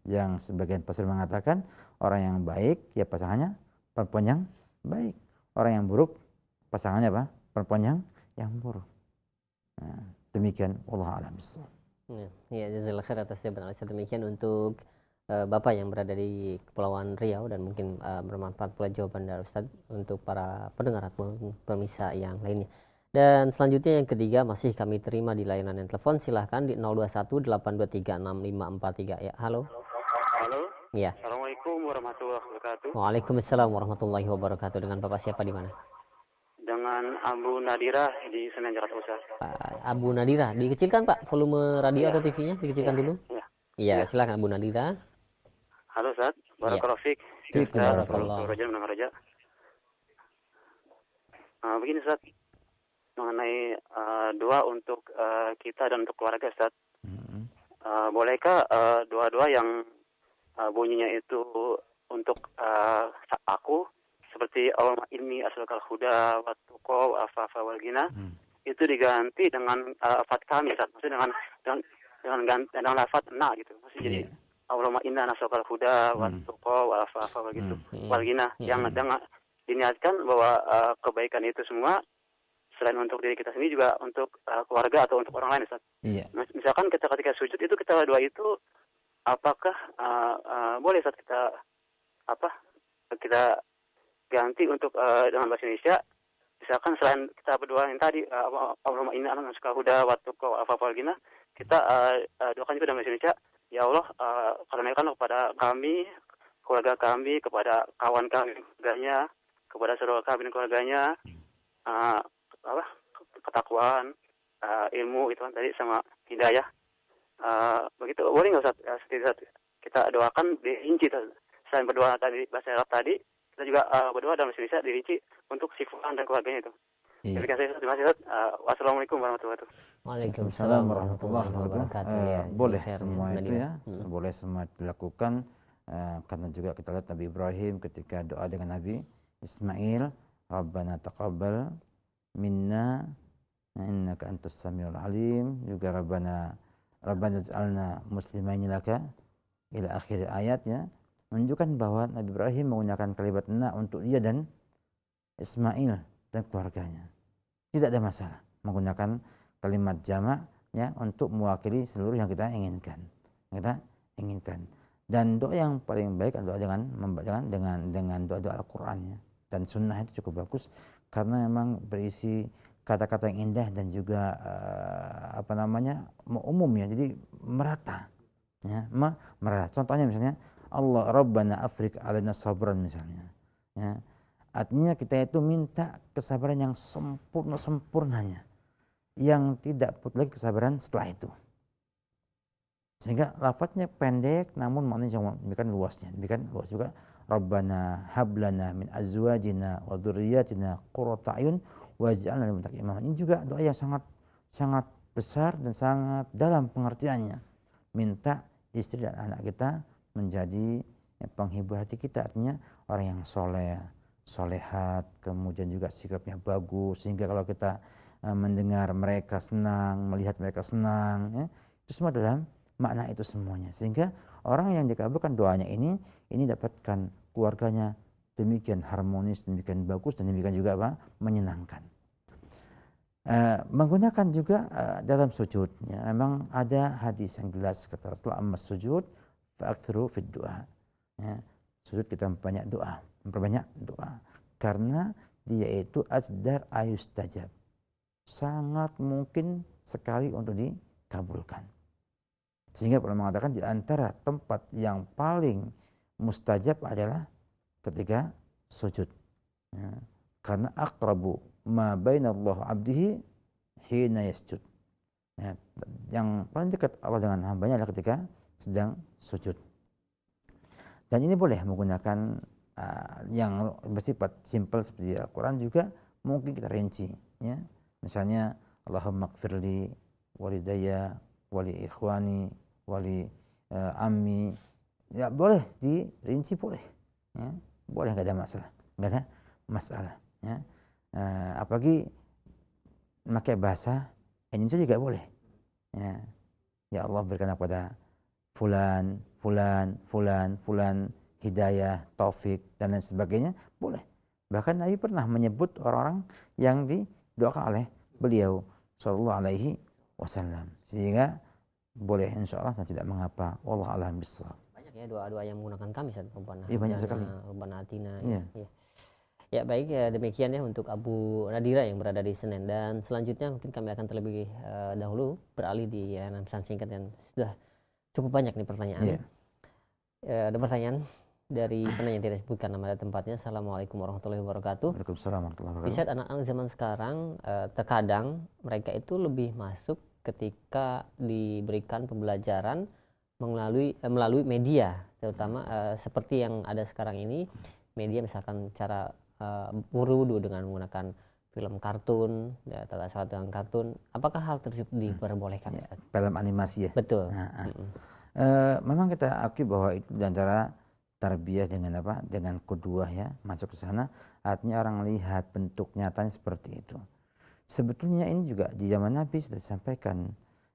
Yang sebagian pasal mengatakan orang yang baik ya pasangannya perempuan yang baik. Orang yang buruk pasangannya apa? Perempuan yang buruk. Nah, demikian Allah alam. Ya, jazakallahu khair atas jawaban Ustaz. Demikian untuk Bapak yang berada di Kepulauan Riau, dan mungkin bermanfaat pula jawaban dari Ustaz untuk para pendengar atau pemirsa yang lainnya. Dan selanjutnya yang ketiga masih kami terima di layanan yang telepon. Silahkan di 0218236543 ya. Halo. Halo. Ya. Assalamualaikum warahmatullahi wabarakatuh. Waalaikumsalam warahmatullahi wabarakatuh. Dengan Bapak siapa di mana? Dengan Abu Nadira di Senen, Jakarta Pusat. Abu Nadira, dikecilkan Pak volume radio atau TV-nya, dikecilkan dulu. Iya, silakan Abu Nadira. Halo Ustaz, barakallahu fiik. Barakallahu. Raja mendengar Raja. Begini Ustaz, mengenai doa untuk kita dan untuk keluarga Ustaz. Bolehkah doa-doa yang bunyinya itu untuk aku, seperti Allahumma inni as'alukal huda wa tuqa wa afafa wal ghina, itu diganti dengan lafaz kami Ustaz. Maksudnya dengan lafaz na gitu. Maksudnya jadi Allahumma inna nas'alukal huda wa tuqa wa afafa wal gitu. Wal ghina, yang diniatkan bahwa kebaikan itu semua selain untuk diri kita sendiri juga untuk keluarga atau untuk orang lain Ustaz. Iya. Misalkan ketika sujud itu kita doa itu apakah boleh Ustaz kita ganti untuk dengan bahasa Indonesia, misalkan selain kita berdoa yang tadi Allahumma inna nas'alukal huda wa tuqa wa afafa wal ghina, kita doakan juga dalam bahasa Indonesia, ya Allah karuniakanlah kepada kami, keluarga kami, kepada kawan kami keluarganya, kepada saudara kami dan keluarganya ketakwaan, ilmu itu kan tadi, sama hidayah. Begitu boleh nggak Ustaz? Kita doakan dirinci selain berdoa tadi bahasa Arab tadi, kita juga berdoa dalam bahasa Indonesia dirinci untuk si fulan dan keluarganya itu. Terima kasih Ustaz. Wassalamualaikum warahmatullahi wabarakatuh. Waalaikumsalam warahmatullahi wabarakatuh. Boleh semua itu ya, boleh semua dilakukan karena juga kita lihat Nabi Ibrahim ketika doa dengan Nabi Ismail, Rabbana taqabbal minna innaka antas samiul alim, juga Rabbana ij'alna muslimaini laka ila akhir ayatnya, menunjukkan bahwa Nabi Ibrahim menggunakan kalimat na untuk dia dan Ismail dan keluarganya. Tidak ada masalah menggunakan kalimat jamak ya untuk mewakili seluruh yang kita inginkan. Dan doa yang paling baik adalah dengan doa Al-Qur'an ya. Dan sunnah itu cukup bagus karena memang berisi kata-kata yang indah dan juga umum ya, jadi merata ya, merata. Contohnya misalnya Allah Rabbana afrik alaina sabran misalnya ya. Artinya kita itu minta kesabaran yang sempurnanya, yang tidak putus lagi kesabaran setelah itu. Sehingga lafadznya pendek namun maknanya demikian luas juga. Rabbana hablana min azwajina wa dzurriyyatina qurrata a'yun waj'alna lil muttaqina imama. Ini juga doa yang sangat besar dan sangat dalam pengertiannya. Minta istri dan anak kita menjadi penghibur hati kita, artinya orang yang solehat, kemudian juga sikapnya bagus, sehingga kalau kita mendengar mereka senang, melihat mereka senang ya, itu semua dalam makna itu semuanya, sehingga orang yang dikabulkan doanya ini dapatkan keluarganya demikian harmonis, demikian bagus, dan demikian juga menyenangkan. Menggunakan juga dalam sujud ya, memang ada hadis yang jelas kata Rasulullah, amma sujud fa'aktsiru fid du'a ya, sujud kita memperbanyak doa karena dia itu ajdar ayustajab, sangat mungkin sekali untuk dikabulkan. Sehingga pernah mengatakan di antara tempat yang paling mustajab adalah ketika sujud ya, karena aqrabu ma bainallahu abdihi hina yasjud ya, yang paling dekat Allah dengan hambanya adalah ketika sedang sujud. Dan ini boleh menggunakan yang bersifat simpel seperti Al-Quran, juga mungkin kita rinci ya, misalnya Allahumma gfirli walidayya wali ikhwani wali ammi ya, boleh dirinci, boleh ya, boleh, nggak ada masalah ya. Apalagi memakai bahasa Indonesia juga boleh ya Allah berikan kepada fulan hidayah, taufik dan lain sebagainya, boleh. Bahkan Nabi pernah menyebut orang-orang yang didoakan oleh beliau sallallahu alaihi wasallam, sehingga boleh insyaallah dan tidak mengapa. Wallahu a'lam bishawab. Banyak ya doa-doa yang menggunakan kami Ustaz, Iya, banyak sekali. Rabbana atina. Iya. Ya baik ya, demikian ya untuk Abu Nadira yang berada di Senen, dan selanjutnya mungkin kami akan terlebih dahulu beralih di pesan singkat yang sudah cukup banyak nih pertanyaan. Iya. Ada pertanyaan dari penanya yang tidak disebutkan nama dan tempatnya. Assalamualaikum warahmatullahi wabarakatuh. Waalaikumsalam warahmatullahi wabarakatuh. Bisa anak-anak zaman sekarang terkadang mereka itu lebih masuk ketika diberikan pembelajaran melalui media, terutama seperti yang ada sekarang ini, media misalkan cara berwudu dengan menggunakan film kartun, ya, tata cara dengan kartun. Apakah hal tersebut diperbolehkan? Ya, film animasi ya. Betul. Memang kita akui bahwa itu di antara tarbiyah dengan kedua ya, masuk ke sana, artinya orang lihat bentuk nyatanya seperti itu. Sebetulnya ini juga di zaman Nabi sudah disampaikan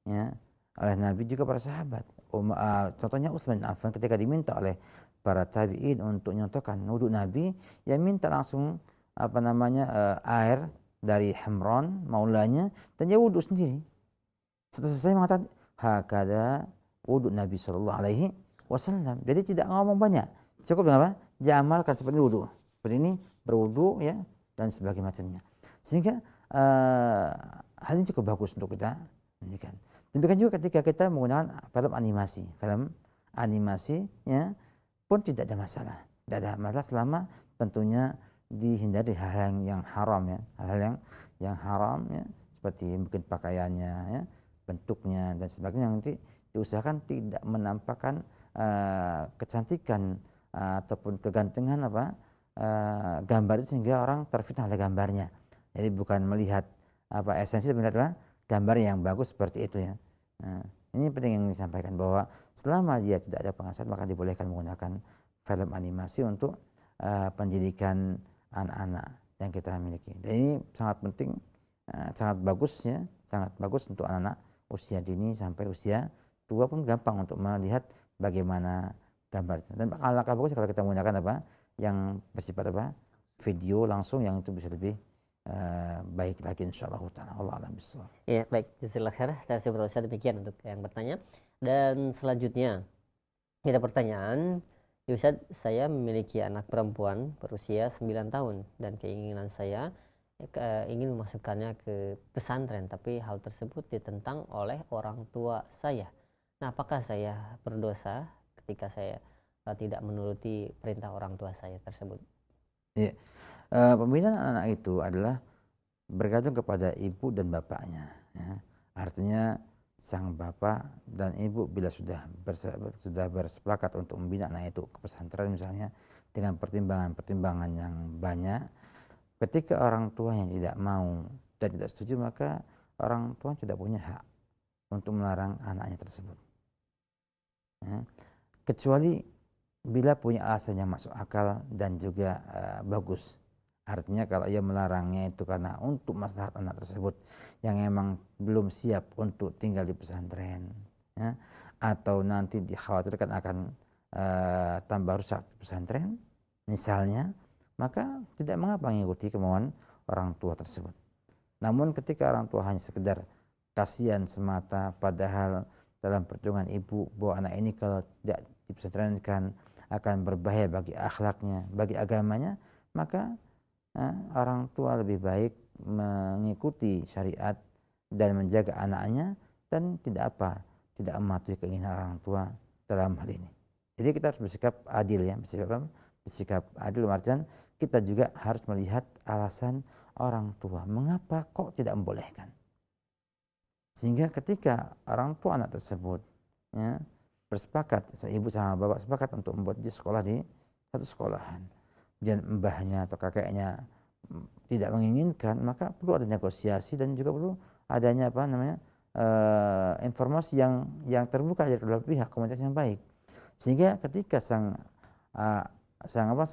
ya oleh Nabi juga para sahabat. Contohnya Utsman bin Affan ketika diminta oleh para tabi'in untuk nyontohkan wudhu Nabi, ya minta langsung air dari Himran maulanya dan dia wudhu sendiri. Setelah selesai mengatakan hakada wudhu Nabi sallallahu alaihi wasallam. Jadi tidak ngomong banyak, cukup dengan apa? Dia amalkan seperti wudhu, seperti ini berwudhu ya dan sebagainya macamnya. Sehingga hal ini cukup bagus untuk kita menunjukkan. Demikian juga ketika kita menggunakan film animasi ya pun tidak ada masalah selama tentunya dihindari hal yang haram ya, hal yang haram ya, seperti mungkin pakaiannya ya, bentuknya dan sebagainya, nanti diusahakan tidak menampakkan kecantikan ataupun kegantengan gambar itu sehingga orang terfitnah oleh gambarnya. Jadi bukan melihat esensi, tapi melihat gambar yang bagus seperti itu ya. Ini penting yang disampaikan bahwa selama dia tidak ada penghasilan maka dibolehkan menggunakan film animasi untuk pendidikan anak-anak yang kita miliki. Dan ini sangat penting, sangat bagus untuk anak-anak usia dini sampai usia tua pun gampang untuk melihat bagaimana gambar. Dan alangkah bagus kalau kita menggunakan yang bersifat video langsung, yang itu bisa lebih baik lagi insyaallah taala. Allah alam bisawab. Ya, baik. Jazakallahu khair. Saya berdoa demikian untuk yang bertanya. Dan selanjutnya ada pertanyaan, ya Ustaz, saya memiliki anak perempuan berusia 9 tahun dan keinginan saya ingin memasukkannya ke pesantren, tapi hal tersebut ditentang oleh orang tua saya. Nah, apakah saya berdosa ketika saya tidak menuruti perintah orang tua saya tersebut? Ya. Pembinaan anak itu adalah bergantung kepada ibu dan bapaknya, ya. Artinya sang bapak dan ibu bila sudah bersepakat untuk membina anak itu ke pesantren misalnya dengan pertimbangan yang banyak, ketika orang tua yang tidak mau dan tidak setuju, maka orang tua tidak punya hak untuk melarang anaknya tersebut, ya. Kecuali bila punya alasan yang masuk akal dan juga bagus. Artinya kalau ia melarangnya itu karena untuk maslahat anak tersebut yang emang belum siap untuk tinggal di pesantren, ya, atau nanti dikhawatirkan akan tambah rusak di pesantren misalnya, maka tidak mengapa mengikuti kemauan orang tua tersebut. Namun ketika orang tua hanya sekedar kasihan semata, padahal dalam perjuangan ibu bahwa anak ini kalau tidak dipesantrenkan akan berbahaya bagi akhlaknya, bagi agamanya, maka orang tua lebih baik mengikuti syariat dan menjaga anaknya dan tidak mematuhi keinginan orang tua dalam hal ini. Jadi kita harus bersikap adil, ya, bersikap adil artian kita juga harus melihat alasan orang tua mengapa kok tidak membolehkan. Sehingga ketika orang tua anak tersebut, ya, bersepakat, ibu sama bapak sepakat untuk membuat dia sekolah di satu sekolahan, dan mbahnya atau kakeknya tidak menginginkan, maka perlu ada negosiasi dan juga perlu adanya informasi yang terbuka dari kedua pihak, komunikasi yang baik. Sehingga ketika sang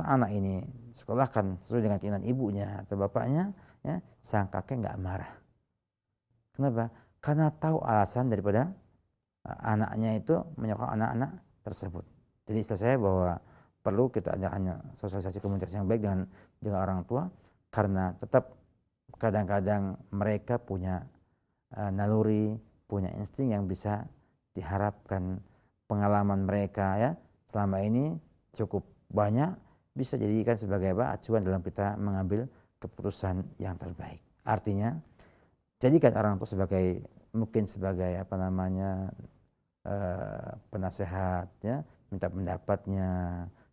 anak ini sekolahkan sesuai dengan keinginan ibunya atau bapaknya, ya, sang kakek nggak marah. Kenapa? Karena tahu alasan daripada anaknya itu menyokong anak-anak tersebut. Jadi istilah saya bahwa perlu kita hanya sosialisasi komunikasi yang baik dengan orang tua, karena tetap kadang-kadang mereka punya naluri, punya insting yang bisa diharapkan pengalaman mereka, ya, selama ini cukup banyak, bisa dijadikan sebagai acuan dalam kita mengambil keputusan yang terbaik. Artinya jadikan orang tua sebagai penasehat, ya, minta pendapatnya,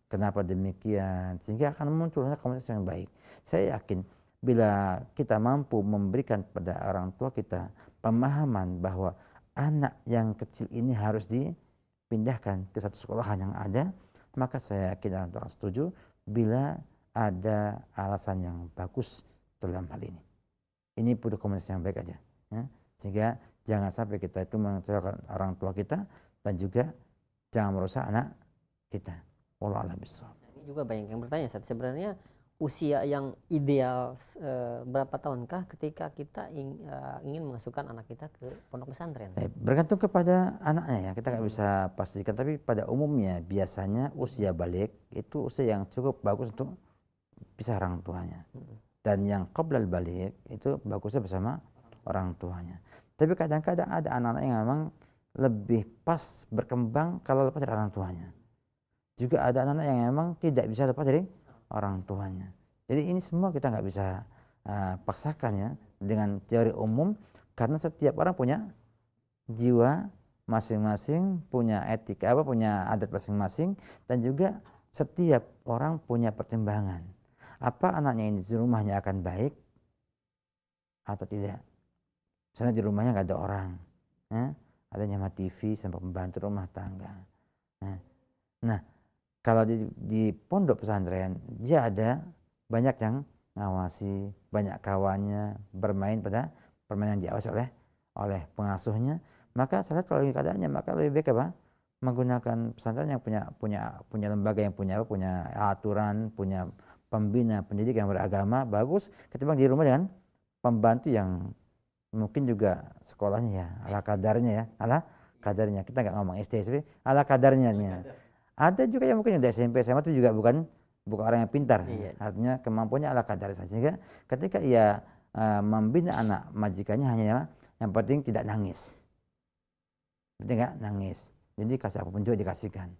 kenapa demikian, sehingga akan munculnya komunikasi yang baik. Saya yakin bila kita mampu memberikan pada orang tua kita pemahaman bahwa anak yang kecil ini harus dipindahkan ke satu sekolahan yang ada, maka saya yakin orang tua akan setuju bila ada alasan yang bagus dalam hal ini. Ini butuh komunikasi yang baik aja, ya. Sehingga jangan sampai kita itu mengecewakan orang tua kita dan juga jangan merusak anak kita. Wallahu a'lam bishawab. Ini juga banyak yang bertanya, Ustaz, sebenarnya usia yang ideal berapa tahunkah ketika kita ingin memasukkan anak kita ke pondok pesantren? Bergantung kepada anaknya, ya, kita nggak bisa pastikan, tapi pada umumnya biasanya usia balik itu usia yang cukup bagus untuk pisah orang tuanya. Dan yang qoblal balik itu bagusnya bersama orang tuanya. Tapi kadang-kadang ada anak-anak yang memang lebih pas berkembang kalau lepas dari orang tuanya. Juga ada anak-anak yang memang tidak bisa lepas dari orang tuanya. Jadi ini semua kita nggak bisa paksakan, ya, dengan teori umum, karena setiap orang punya jiwa masing-masing, punya etika punya adat masing-masing, dan juga setiap orang punya pertimbangan. Apa anaknya ini di rumahnya akan baik atau tidak? Misalnya di rumahnya nggak ada orang, ya, adanya mah TV sampai pembantu rumah tangga. Nah, kalau di pondok pesantren dia ada banyak yang ngawasi, banyak kawannya bermain pada permainan yang diawasi oleh pengasuhnya, maka salah kalau keadaannya maka lebih baik apa? Menggunakan pesantren yang punya lembaga yang punya aturan, punya pembina pendidik yang beragama bagus, ketimbang di rumah dengan pembantu yang mungkin juga sekolahnya ya ala kadarnya ya, ala kadarnya. Kita nggak ngomong SD SMP, ala kadarnya. Ada juga yang mungkin yang SMP SMA itu juga bukan orang yang pintar, artinya kemampuannya ala kadar saja. Sehingga ketika ia membina anak majikannya hanya yang penting tidak nangis, penting nggak nangis. Jadi kasih apapun juga dikasihkan,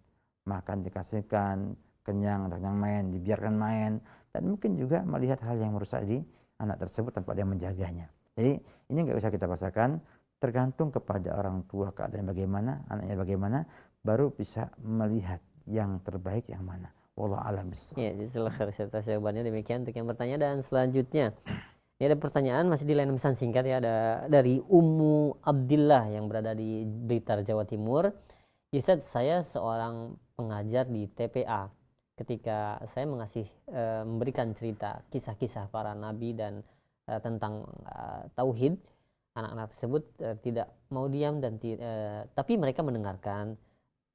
makan dikasihkan, kenyang main, dibiarkan main, dan mungkin juga melihat hal yang merusak di anak tersebut tanpa dia menjaganya. Jadi ini nggak bisa kita paksakan, tergantung kepada orang tua keadaan bagaimana, anaknya bagaimana, baru bisa melihat yang terbaik yang mana. Wallahu a'lam bishawab. Ya, silakan atas jawabannya. Demikian untuk yang bertanya. Dan selanjutnya ini ada pertanyaan masih di layanan pesan singkat ya, ada dari Ummu Abdillah yang berada di Blitar, Jawa Timur. Ustaz, saya seorang pengajar di TPA. Ketika saya memberikan cerita kisah-kisah para nabi dan tentang tauhid, anak-anak tersebut tidak mau diam dan tapi mereka mendengarkan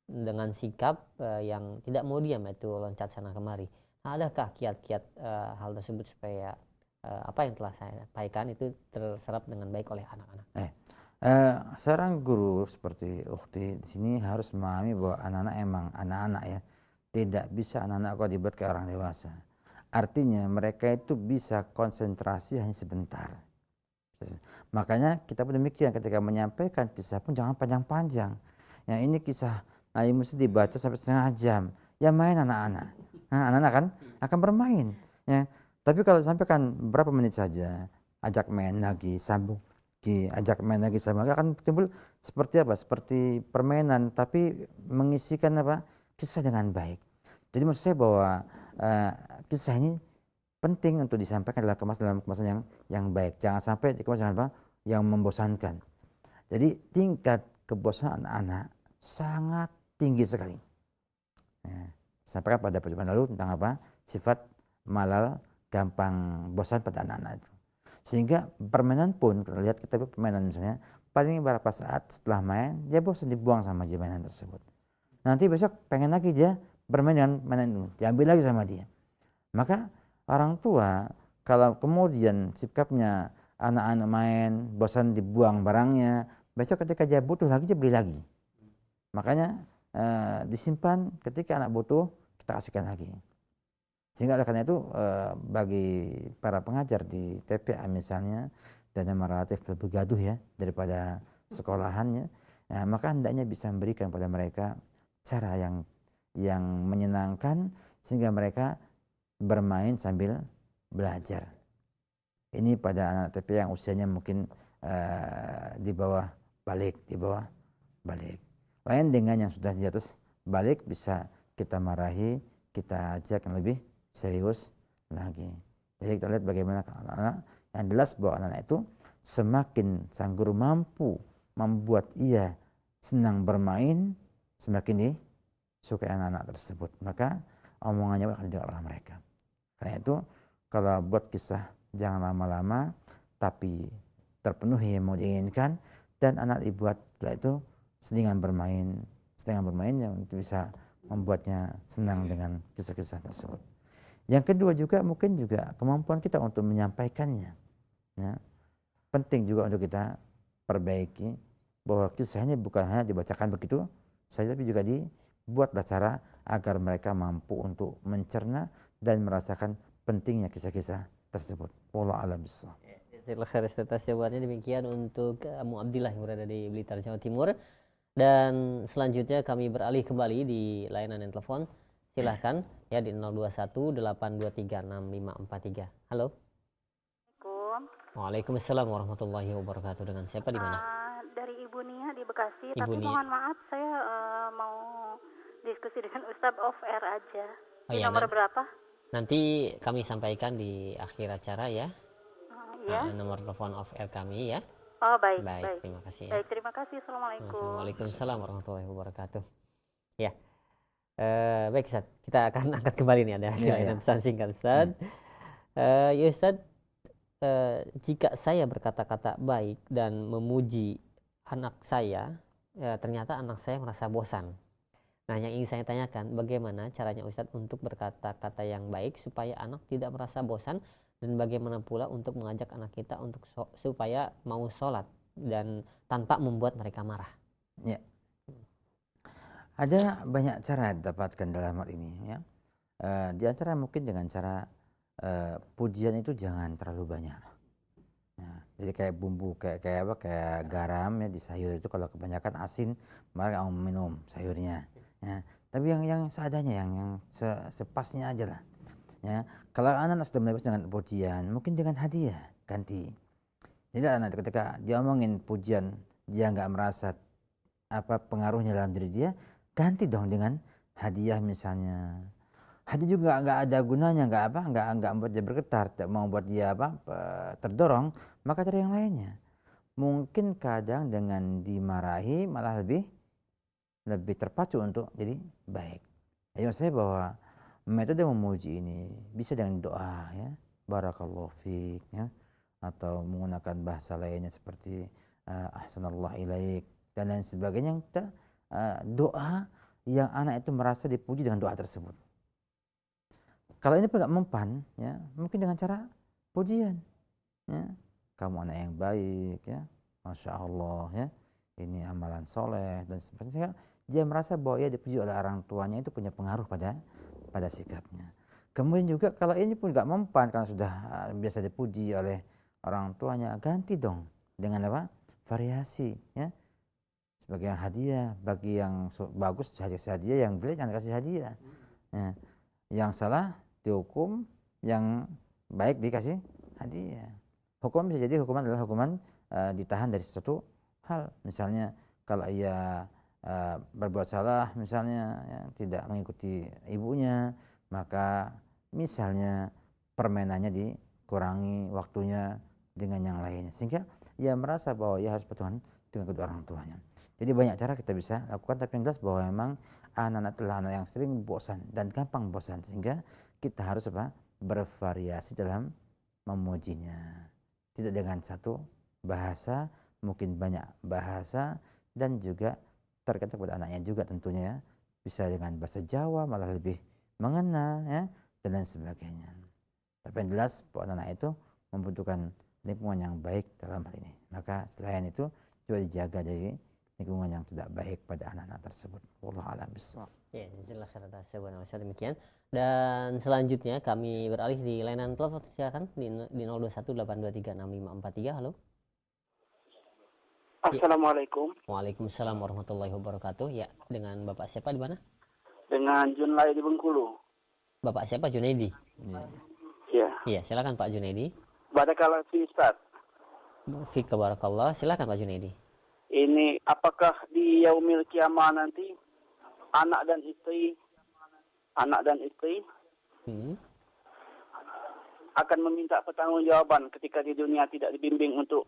dengan sikap yang tidak mau diam, yaitu loncat sana kemari. Nah, adakah kiat-kiat hal tersebut supaya apa yang telah saya sampaikan itu terserap dengan baik oleh anak-anak? Seorang guru seperti Ukhti di sini harus memahami bahwa anak-anak emang anak-anak ya, tidak bisa anak-anak kok dibuat kayak orang dewasa. Artinya mereka itu bisa konsentrasi hanya sebentar. Makanya kita pun demikian, ketika menyampaikan kisah pun jangan panjang-panjang. Yang ini kisah Nabi Musa dibaca sampai setengah jam, ya main anak-anak. Nah, anak-anak kan akan bermain. Ya. Tapi kalau sampaikan berapa menit saja, ajak main lagi, sambung. Ajak main lagi sama akan timbul seperti apa? Seperti permainan, tapi mengisikan apa? Kisah dengan baik. Jadi maksud saya bahwa kisah ini penting untuk disampaikan dalam kemasan yang baik. Jangan sampai dikemas dengan apa? Yang membosankan. Jadi tingkat kebosanan anak-anak sangat tinggi sekali. Sampaikan pada perjumpaan lalu tentang apa? Sifat malal, gampang bosan pada anak-anak itu. Sehingga permainan pun, kita lihat permainan misalnya, paling beberapa saat setelah main, dia bosan, dibuang sama dia mainan tersebut. Nanti besok pengen lagi dia bermain dengan mainan itu, diambil lagi sama dia. Maka orang tua, kalau kemudian sikapnya anak-anak main, bosan dibuang barangnya, besok ketika dia butuh lagi, dia beli lagi. Makanya disimpan, ketika anak butuh, kita kasihkan lagi. Sehingga oleh karena itu bagi para pengajar di TPA misalnya, dan yang relatif lebih gaduh ya daripada sekolahannya, maka hendaknya bisa memberikan pada mereka cara yang menyenangkan sehingga mereka bermain sambil belajar. Ini pada anak TPA yang usianya mungkin di bawah balik. Lain dengan yang sudah di atas balik, bisa kita marahi, kita ajak yang lebih serius lagi. Jadi kita lihat bagaimana anak-anak, yang jelas bahwa anak-anak itu semakin sang guru mampu membuat ia senang bermain, semakin disukai anak-anak tersebut. Maka omongannya akan didengar oleh mereka. Karena itu kalau buat kisah jangan lama-lama, tapi terpenuhi yang mau diinginkan, dan anak dibuat itu sedang bermain yang bisa membuatnya senang dengan kisah-kisah tersebut. Yang kedua juga mungkin juga kemampuan kita untuk menyampaikannya. Ya. Penting juga untuk kita perbaiki bahwa kisahnya bukan hanya dibacakan begitu saja, tapi juga dibuatlah cara agar mereka mampu untuk mencerna dan merasakan pentingnya kisah-kisah tersebut. Wallahu a'lam bishawab. Silakan atas jawabannya. Demikian untuk Ummu Abdillah yang berada di Blitar, Jawa Timur. Dan selanjutnya kami beralih kembali di layanan telepon. Silahkan ya di 0218236543. Halo. Assalamualaikum. Waalaikumsalam warahmatullahi wabarakatuh. Dengan siapa di mana? Dari Ibu Nia di Bekasi. Ibu Tapi Nia. mohon maaf, saya mau diskusi dengan Ustadz off air aja. Di Ya, nomor berapa? Nanti kami sampaikan di akhir acara ya. Iya. Nomor telepon off air kami ya. Oh baik. Terima kasih ya. Baik, terima kasih. Assalamualaikum. Waalaikumsalam warahmatullahi wabarakatuh. Ya. Baik Ustaz, kita akan angkat kembali nih ada pesan singkat Ustaz. Ya Ustaz, jika saya berkata-kata baik dan memuji anak saya, ternyata anak saya merasa bosan. Nah, yang ingin saya tanyakan, bagaimana caranya Ustadz untuk berkata-kata yang baik supaya anak tidak merasa bosan, dan bagaimana pula untuk mengajak anak kita untuk supaya mau sholat dan tanpa membuat mereka marah. Ya. Ada banyak cara didapatkan dalam hal ini, ya. Di antara mungkin dengan cara pujian itu jangan terlalu banyak. Nah, jadi kayak bumbu kayak garam ya di sayur itu, kalau kebanyakan asin maka kamu minum sayurnya. Ya. Tapi yang seadanya, yang sepasnya aja lah. Ya. Kalau anak sudah mulai dengan pujian, mungkin dengan hadiah ganti. Jadi anak ketika dia omongin pujian dia nggak merasa pengaruhnya dalam diri dia, ganti dong dengan hadiah misalnya. Hadiah juga nggak ada gunanya, nggak membuat dia bergetar, tidak mau buat dia terdorong, maka cari yang lainnya. Mungkin kadang dengan dimarahi malah lebih terpacu untuk jadi baik. Jadi maksud saya bahwa metode memuji ini bisa dengan doa, ya, barakallahu fiik, ya, atau menggunakan bahasa lainnya seperti ahsanallahu ilaik dan lain sebagainya. Kita doa yang anak itu merasa dipuji dengan doa tersebut. Kalau ini nggak mempan, ya, mungkin dengan cara pujian, ya, kamu anak yang baik, ya, masya Allah, ya, ini amalan soleh dan sebagainya. Dia merasa bahwa ia dipuji oleh orang tuanya, itu punya pengaruh pada sikapnya. Kemudian juga kalau ini pun nggak mempan karena sudah biasa dipuji oleh orang tuanya, ganti dong dengan variasi, ya. Sebagai hadiah, bagi yang bagus kasih hadiah, yang jelek jangan kasih hadiah. Ya. Yang salah dihukum, yang baik dikasih hadiah. Hukuman bisa jadi hukuman adalah hukuman ditahan dari sesuatu hal. Misalnya kalau ia berbuat salah, misalnya, ya, tidak mengikuti ibunya, maka misalnya permainannya dikurangi waktunya dengan yang lainnya, sehingga ia merasa bahwa ia harus bertuhan dengan kedua orang tuanya. Jadi banyak cara kita bisa lakukan, tapi yang jelas bahwa memang anak-anak adalah anak yang sering bosan dan gampang bosan, sehingga kita harus bervariasi dalam memujinya. Tidak dengan satu bahasa, mungkin banyak bahasa, dan juga tergantung pada anaknya juga tentunya, ya. Bisa dengan bahasa Jawa malah lebih mengena, ya, dan lain sebagainya. Tapi yang jelas bahwa anak itu membutuhkan lingkungan yang baik dalam hal ini. Maka selain itu juga dijaga dari lingkungan yang tidak baik pada anak-anak tersebut. Wallahu a'lam bishawab. Ya, jazakallahu khairan. Demikian. Dan selanjutnya kami beralih di layanan telepon, silakan di 0218236543. Halo. Assalamualaikum. Waalaikumsalam warahmatullahi wabarakatuh. Ya, dengan Bapak siapa di mana? Dengan Junlai di Bengkulu. Bapak siapa, Junaidi? Ya. Iya, silakan Pak Junaidi. Barakallahu fi Ustaz. Fika barakallah, silakan Pak Junaidi. Ini apakah di yaumil kiamah nanti anak dan istri akan meminta pertanggungjawaban ketika di dunia tidak dibimbing untuk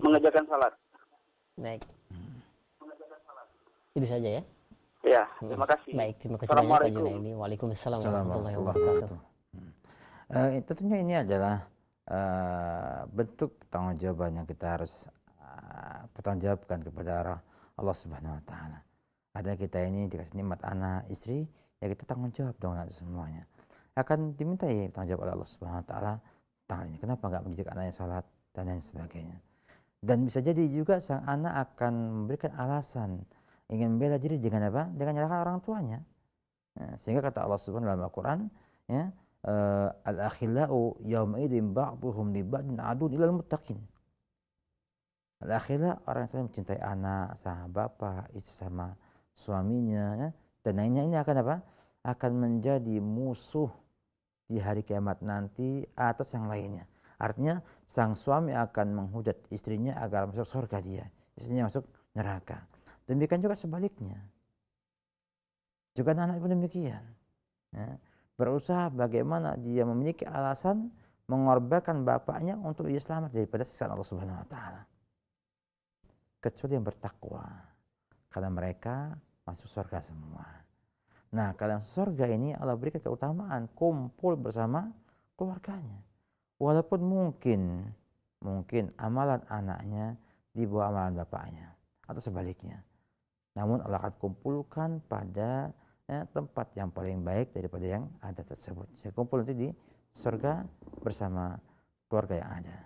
mengerjakan salat? Baik. Itu saja ya? Ya, terima kasih. Baik, terima kasih banyak Pak Junaidi. Waalaikumsalam warahmatullahi wabarakatuh. Tentunya ini adalah bentuk pertanggungjawaban yang kita harus pertanggungjawabkan kepada Allah Subhanahu wa taala. Ada kita ini dikasih nikmat anak, istri, ya kita tanggung jawab dong nanti semuanya. Akan dimintai tanggung jawab oleh Allah Subhanahu wa taala tentang ini. Kenapa enggak mendidik anaknya salat dan lain sebagainya. Dan bisa jadi juga sang anak akan memberikan alasan ingin membela diri dengan apa? Dengan menyalahkan orang tuanya. Sehingga kata Allah Subhanahu dalam Al-Qur'an, ya, al-akhillau yawma idzin ba'dhuhum li ba'din adun ilal muttaqin. Al-akhila, orang yang saling mencintai anak, sama bapak, istri sama suaminya, ya, dan lainnya, ini akan apa? Akan menjadi musuh di hari kiamat nanti atas yang lainnya. Artinya sang suami akan menghujat istrinya agar masuk surga dia, istrinya masuk neraka. Demikian juga sebaliknya. Juga anak pun demikian. Ya. Berusaha bagaimana dia memiliki alasan mengorbankan bapaknya untuk ia selamat daripada siksa Allah Subhanahu wa taala. Kecuali yang bertakwa, karena mereka masuk surga semua. Nah, kalau surga ini Allah berikan keutamaan kumpul bersama keluarganya. Walaupun mungkin amalan anaknya di bawah amalan bapaknya, atau sebaliknya. Namun Allah akan kumpulkan pada tempat yang paling baik daripada yang ada tersebut. Saya kumpul nanti di surga bersama keluarga yang ada.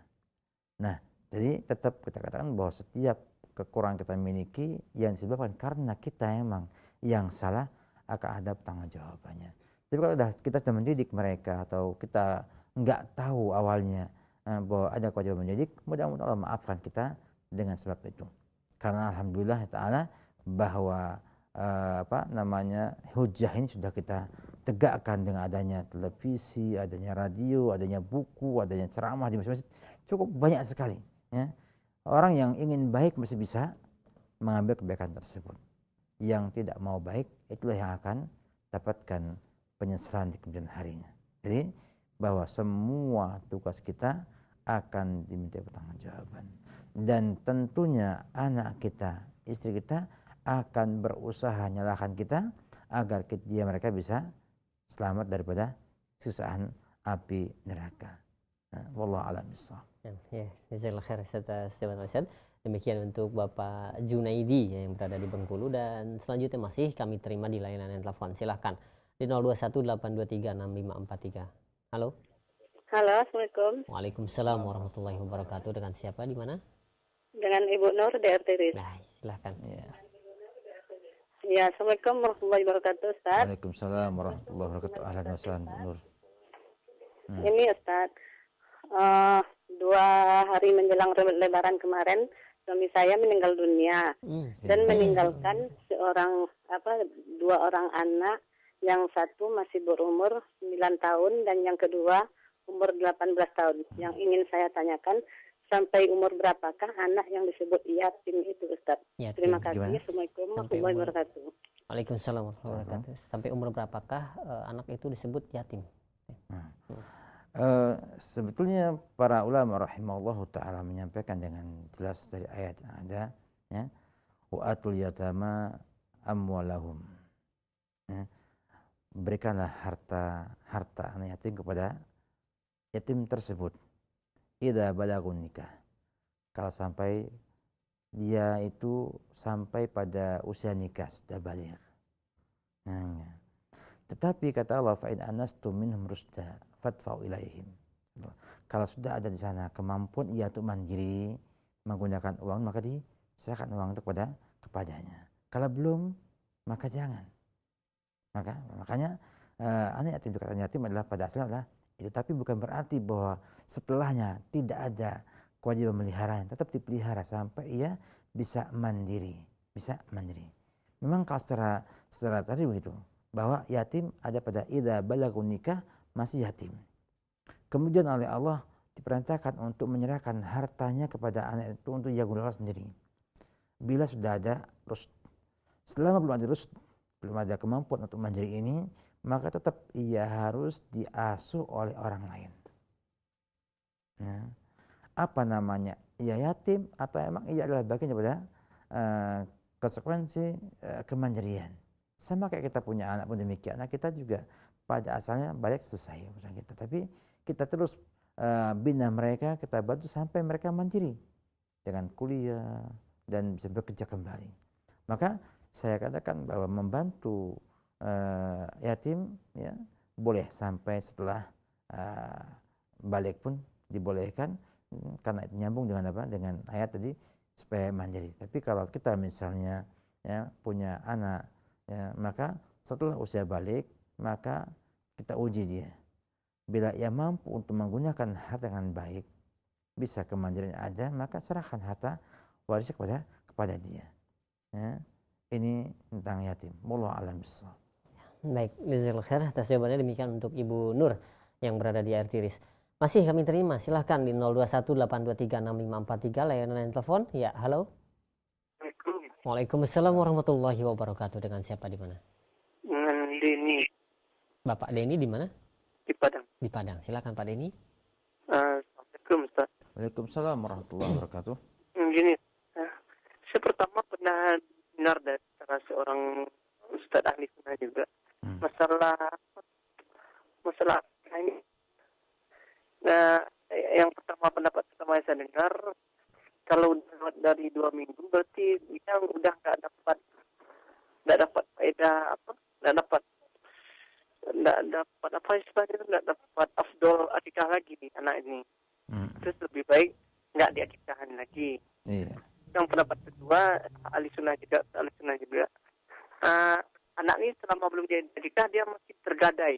Nah, jadi tetap kita katakan bahwa setiap kekurangan kita miliki yang disebabkan karena kita emang yang salah, akan ada tanggung jawabannya. Tapi kalau kita sudah mendidik mereka atau kita nggak tahu awalnya bahwa ada kewajiban mendidik, mudah-mudahan Allah maafkan kita dengan sebab itu. Karena alhamdulillah ta'ala bahwa hujah ini sudah kita tegakkan dengan adanya televisi, adanya radio, adanya buku, adanya ceramah di masjid-masjid, cukup banyak sekali. Ya. Orang yang ingin baik masih bisa mengambil kebaikan tersebut. Yang tidak mau baik, itulah yang akan dapatkan penyesalan di kemudian harinya. Jadi bahwa semua tugas kita akan diminta pertanggungjawaban. Dan tentunya anak kita, istri kita akan berusaha nyalakan kita agar mereka bisa selamat daripada siksaan api neraka. Wallahu a'lam bishawab. Ya, jazakallahu khair Ustaz. Demikian untuk Bapak Junaidi yang berada di Bengkulu, dan selanjutnya masih kami terima di layanan telepon. Silahkan di 0218236543. Halo. Halo, Assalamualaikum. Waalaikumsalam warahmatullahi wabarakatuh. Dengan siapa, di mana? Dengan Ibu Nur di RT. Nah, silahkan. Ya, Assalamualaikum warahmatullahi wabarakatuh, Ustaz. Waalaikumsalam warahmatullahi wabarakatuh. Ahlan wa sahlan, Nur. Ini Ustaz, 2 hari menjelang Lebaran kemarin, suami saya meninggal dunia dan meninggalkan 2 orang anak, yang satu masih berumur 9 tahun dan yang kedua umur 18 tahun. Yang ingin saya tanyakan, sampai umur berapakah anak yang disebut yatim itu, Ustaz? Yatim. Terima kasih. Gimana? Assalamualaikum warahmatullahi wabarakatuh. Waalaikumsalam warahmatullahi wabarakatuh. Sampai umur berapakah anak itu disebut yatim? Sebetulnya para ulama rahimahullahu ta'ala menyampaikan dengan jelas dari ayat yang ada, ya, wa atul yatama amwalahum, ya, berikanlah harta anak yatim kepada yatim tersebut idza balagun nikah, kalau sampai dia itu sampai pada usia nikah, sudah baligh. Tetapi kata Allah, fa in anastum minhum rusda fadfa'u ilaihim. Kalau sudah ada di sana kemampuan ia untuk mandiri menggunakan uang, maka diserahkan uang itu kepadanya. Kalau belum, maka jangan. Makanya anak yatim, dikatakan yatim adalah pada asalnya adalah itu, tapi bukan berarti bahwa setelahnya tidak ada kewajiban memelihara, tetap dipelihara sampai ia bisa mandiri. Memang kalau secara tadi begitu, bahwa yatim ada pada idza balagun nikah, masih yatim. Kemudian oleh Allah diperintahkan untuk menyerahkan hartanya kepada anak itu untuk ia gunakan sendiri. Bila sudah ada rusd, selama belum ada rusd, belum ada kemampuan untuk mandiri ini, maka tetap ia harus diasuh oleh orang lain. Ya. Apa namanya? Ia yatim atau emang ia adalah bagian daripada konsekuensi kemandirian. Sama kayak kita punya anak pun demikian. Nah, kita juga pada asalnya balik selesai urusan kita, tapi kita terus bina mereka, kita bantu sampai mereka mandiri dengan kuliah dan bisa bekerja kembali. Maka saya katakan bahwa membantu yatim, ya, boleh sampai setelah balik pun dibolehkan, karena itu nyambung dengan apa? Dengan ayat tadi, supaya mandiri. Tapi kalau kita misalnya, ya, punya anak, ya, maka setelah usia balik, maka kita uji dia. Bila ia mampu untuk menggunakan harta dengan baik, bisa kemandirian ada, maka serahkan harta warisnya kepada dia. Ya. Ini tentang yatim. Wallahu a'lam bishawab. Baik, jazakallahu khair atas jawabannya. Demikian untuk Ibu Nur yang berada di Air Tiris. Masih kami terima, silahkan di 0218236543 layanan telepon. Ya, halo. Waalaikumsalam warahmatullahi wabarakatuh. Dengan siapa, di mana? Dengan Denny. Bapak Denny di mana? Di Padang. Di Padang. Silakan Pak Denny. Assalamualaikum, Ustaz. Waalaikumsalam warahmatullahi wabarakatuh. Gini, saya pertama pernah dengar dari salah seorang Ustaz ahli sunnah juga masalah ini. Nah, yang pertama, pendapat pertama yang saya dengar, kalau lewat dari 2 minggu berarti dia udah nggak dapat faedah apa, nggak dapat apa istilahnya, nggak dapat afdol akikah lagi nih anak ini. Terus lebih baik nggak diakikahkan lagi. Iya. Yang pendapat kedua, ahli sunnah juga. Anak ini selama belum jadi akikah dia masih tergadai.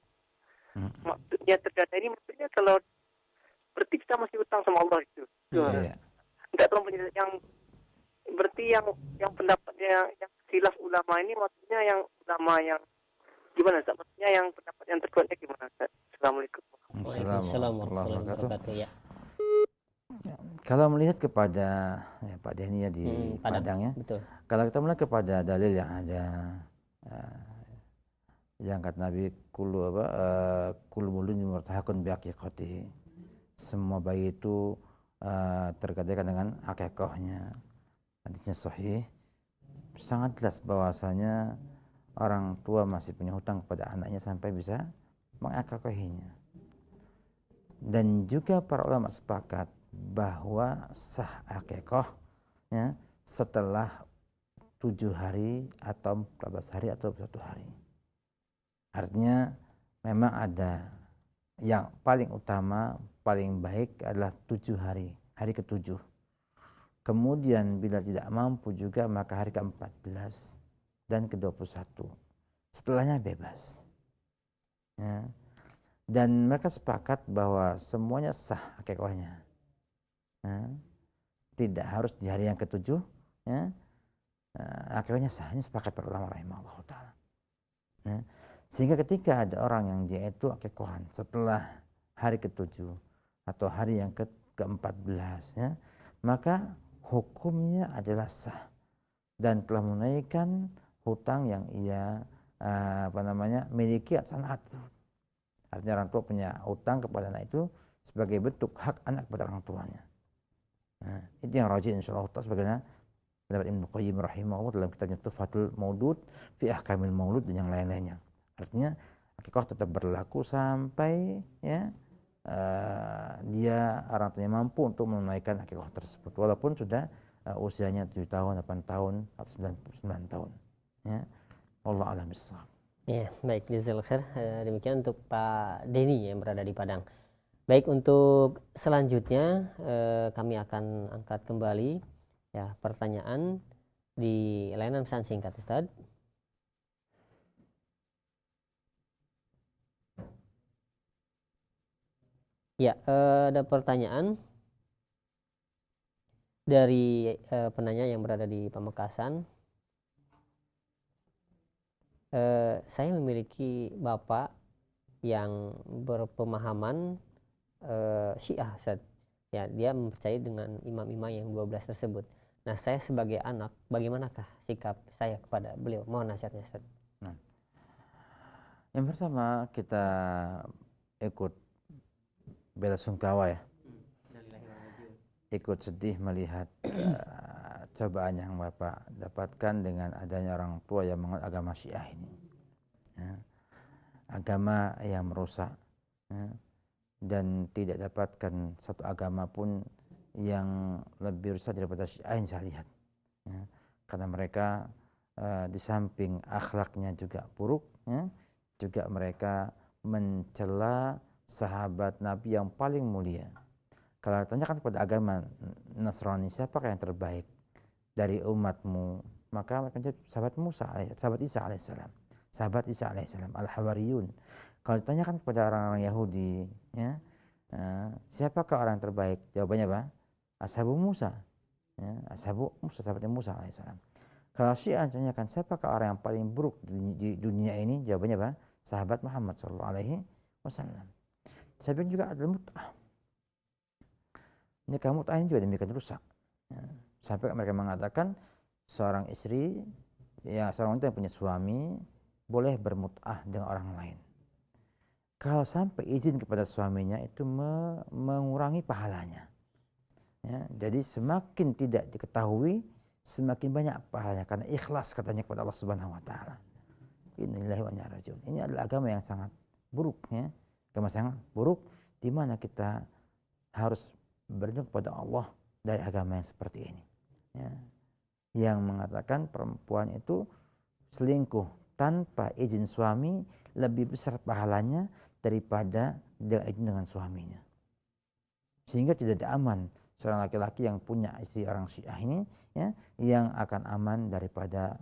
Maksudnya tergadai ini maksudnya kalau berarti kita masih utang sama Allah itu. Iya. Enggak tahu yang berarti yang pendapatnya yang khilaf ulama ini maksudnya yang ulama yang gimana Ustaz? Maksudnya yang pendapat yang terkuatnya gimana Ustaz? Assalamualaikum. Waalaikumsalam warahmatullahi wabarakatuh. Ya. Kalau melihat kepada Pak Denny di Padang ya, betul. Kalau kita melihat kepada dalil yang ada, yang kata Nabi kullu muludin murtahakun biaqiqatihi, semua bayi itu tergadaikan dengan akikahnya. Hadisnya sahih, sangat jelas bahwasanya orang tua masih punya hutang kepada anaknya sampai bisa mengakikahinya. Dan juga para ulama sepakat bahwa sah akikah ya, setelah 7 hari atau 14 hari atau 1 hari. Artinya memang ada yang paling utama, paling baik adalah 7 hari, hari ke-7. Kemudian bila tidak mampu juga maka hari ke-14 dan ke-21. Setelahnya bebas. Ya. Dan mereka sepakat bahwa semuanya sah akikahnya. Ya. Tidak harus di hari yang ke-7 ya. Akikahnya sah. Ini sepakat para ulama rahimahullah ta'ala. Ya. Sehingga ketika ada orang yang dia itu akikahan setelah hari ke-7 atau hari yang ke-14 ya, maka hukumnya adalah sah dan telah menunaikan hutang yang ia miliki atas anak itu. Artinya orang tua punya hutang kepada anak itu sebagai bentuk hak anak kepada orang tuanya. Nah, itu yang rajih insyaallah sebagaimana pendapat Ibnu Qayyim rahimahullah dalam kitabnya Tuhfatul Maulud fi Ahkamil Maulud dan yang lain-lainnya. Artinya akikah tetap berlaku sampai ya dia orang tuanya mampu untuk menunaikan akikah tersebut walaupun sudah usianya 7 tahun, 8 tahun atau 99 tahun. Ya. Wallahu a'lam bishawab. Ya, baik, jazakallahu khair. Demikian untuk Pak Denny yang berada di Padang. Baik, untuk selanjutnya kami akan angkat kembali ya pertanyaan di layanan pesan singkat, Ustaz. Ya, ada pertanyaan dari penanya yang berada di Pamekasan. Saya memiliki bapak yang berpemahaman Syiah, Ustaz. Ya, dia mempercayai dengan imam-imam yang 12 tersebut. Nah, saya sebagai anak, bagaimanakah sikap saya kepada beliau? Mohon nasihatnya, Ustaz. Nah, yang pertama kita ikut bela sungkawa ya. Ikut sedih melihat cobaan yang Bapak dapatkan dengan adanya orang tua yang menganut agama Syiah ini. Ya. Agama yang merusak ya. Dan tidak dapatkan satu agama pun yang lebih rusak daripada Syiah yang saya lihat. Ya. Karena mereka di samping akhlaknya juga buruk, ya, juga mereka mencela sahabat Nabi yang paling mulia. Kalau ditanyakan kepada agama Nasrani, siapakah yang terbaik dari umatmu? Maka mereka jawab sahabat Musa, sahabat Isa alaihissalam, sahabat Isa alaihissalam, al-Hawariyun. Kalau ditanyakan kepada orang-orang Yahudi, ya, siapakah orang yang terbaik? Jawabannya apa? Ashabu Musa, ya, ashabu Musa, sahabatnya Musa alaihissalam. Kalau Syiah ditanyakan siapakah orang yang paling buruk di dunia ini? Jawabannya apa? Sahabat Muhammad sallallahu alaihi wasallam. Sahabat juga adalah mut'ah. Nikah mut'ah ini juga demikian rusak. Ya. Sampai mereka mengatakan seorang istri, ya seorang wanita yang punya suami boleh bermut'ah dengan orang lain. Kalau sampai izin kepada suaminya itu mengurangi pahalanya. Ya, jadi semakin tidak diketahui, semakin banyak pahalanya karena ikhlas katanya kepada Allah Subhanahu wa taala. Innalillahi wa inna ilaihi raji'un. Ini adalah agama yang sangat buruk ya. Agama sangat buruk di mana kita harus berdoa kepada Allah dari agama yang seperti ini, ya, yang mengatakan perempuan itu selingkuh tanpa izin suami lebih besar pahalanya daripada dia izin dengan suaminya. Sehingga tidak ada aman seorang laki-laki yang punya istri orang Syiah ini, ya, yang akan aman daripada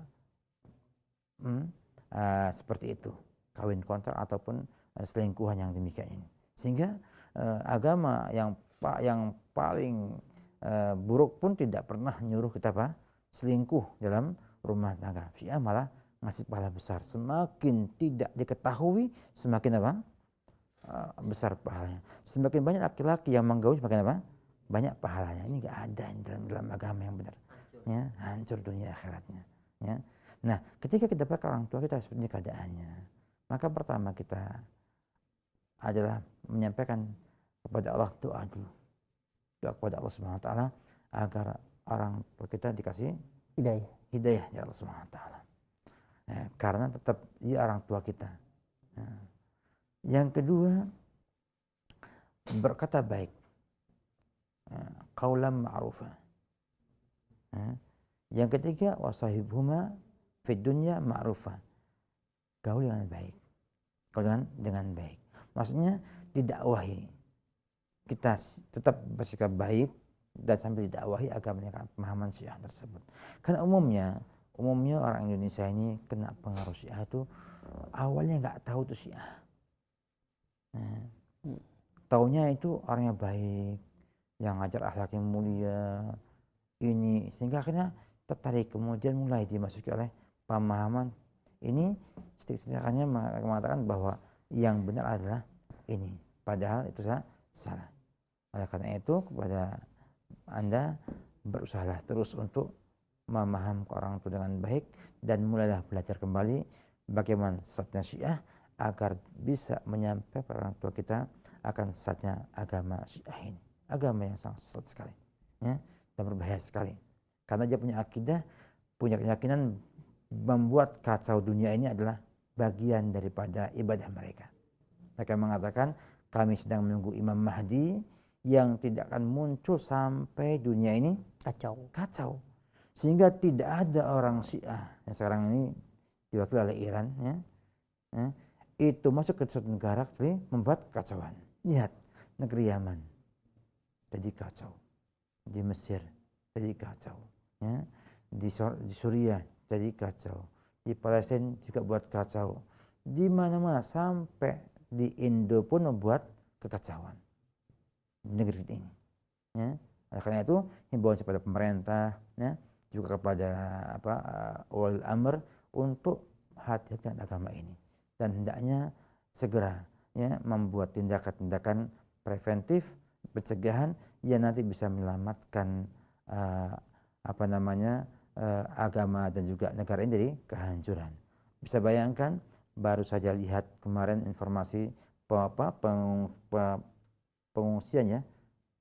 seperti itu, kawin kontrak ataupun selingkuhan yang demikian ini. Sehingga agama yang paling buruk pun tidak pernah nyuruh kita selingkuh dalam rumah tangga. Syiah malah ngasih pahala besar. Semakin tidak diketahui, semakin besar pahalanya. Semakin banyak laki-laki yang menggaul, semakin banyak pahalanya. Ini nggak ada dalam agama yang benar. Ya, hancur dunia akhiratnya. Ya. Nah, ketika kita pakai orang tua kita seperti keadaannya, maka pertama kita adalah menyampaikan kepada Allah doa dulu. Doa kepada Allah Subhanahu wa taala agar orang tua kita dikasih hidayah dari Allah Subhanahu wa taala. Ya, karena tetap dia orang tua kita. Ya. Yang kedua, berkata baik. Ya, qaulan ma'rufa. Ya. Yang ketiga, wasahibhuma fid dunya ma'rufa. Gaul dengan baik. Gaul dengan baik. Maksudnya didakwahi. Kita tetap bersikap baik dan sambil didakwahi agar menyatakan pemahaman Syiah tersebut. Karena umumnya orang Indonesia ini kena pengaruh Syiah itu awalnya nggak tahu itu Syiah. Nah, taunya itu orangnya baik, yang ngajar akhlak yang mulia, ini sehingga akhirnya tertarik, kemudian mulai dimasuki oleh pemahaman ini, setidaknya mengatakan bahwa yang benar adalah ini, padahal itu salah. Oleh karena itu kepada Anda berusahalah terus untuk memahami orang itu dengan baik dan mulailah belajar kembali bagaimana sesatnya Syiah agar bisa menyampaikan pada orang tua kita akan sesatnya agama Syiah ini, agama yang sangat sesat sekali, ya, dan berbahaya sekali. Karena dia punya akidah, punya keyakinan membuat kacau dunia ini adalah bagian daripada ibadah mereka. Mereka mengatakan kami sedang menunggu Imam Mahdi yang tidak akan muncul sampai dunia ini kacau. Sehingga tidak ada orang Syiah yang sekarang ini diwakili oleh Iran, ya, itu masuk ke suatu negara membuat kacauan. Lihat negeri Yaman jadi kacau, di Mesir jadi kacau, ya, di Suriah jadi kacau, di Palestina juga buat kacau, di mana-mana sampai di Indo pun membuat kekacauan negeri ini, ya. Karena itu himbauan kepada pemerintah, ya, juga kepada ulil amr untuk hati-hati dengan agama ini dan hendaknya segera, ya, membuat tindakan-tindakan preventif pencegahan yang nanti bisa menyelamatkan agama dan juga negara ini dari kehancuran. Bisa bayangkan, baru saja lihat kemarin informasi pengungsian, ya,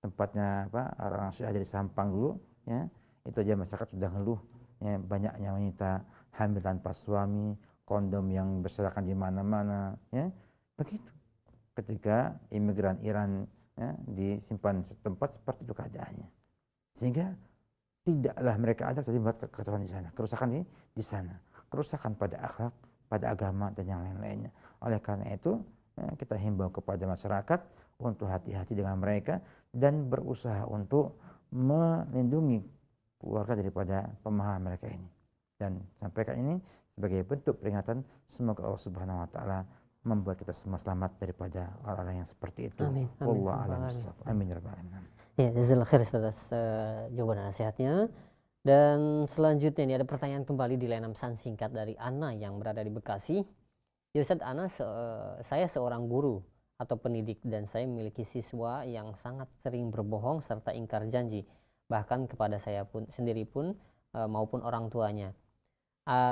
tempatnya orang Syiah dari Sampang dulu, ya, itu aja masyarakat sudah ngeluh, ya, banyaknya wanita hamil tanpa suami, kondom yang berserakan di mana-mana, ya, begitu. Ketika imigran Iran, ya, disimpan tempat seperti itu keadaannya, sehingga tidaklah mereka ada terlibat kekacauan di sana, kerusakan di sana, kerusakan pada akhlak, pada agama dan yang lain-lainnya. Oleh karena itu, ya, kita himbau kepada masyarakat untuk hati-hati dengan mereka dan berusaha untuk melindungi keluarga daripada pemahaman mereka ini. Dan sampaikan ini sebagai bentuk peringatan, semoga Allah Subhanahu wa taala membuat kita semua selamat daripada orang-orang yang seperti itu. Amin. Wallahu a'lam bishawab. Amin ya rabbal alamin. Ya, jazakallahu khair atas jawaban dan nasihatnya. Dan selanjutnya ini ada pertanyaan kembali di layanan pesan singkat dari Ana yang berada di Bekasi. Ya Ustaz, saya seorang guru atau pendidik dan saya memiliki siswa yang sangat sering berbohong serta ingkar janji, bahkan kepada saya pun sendiri pun maupun orang tuanya.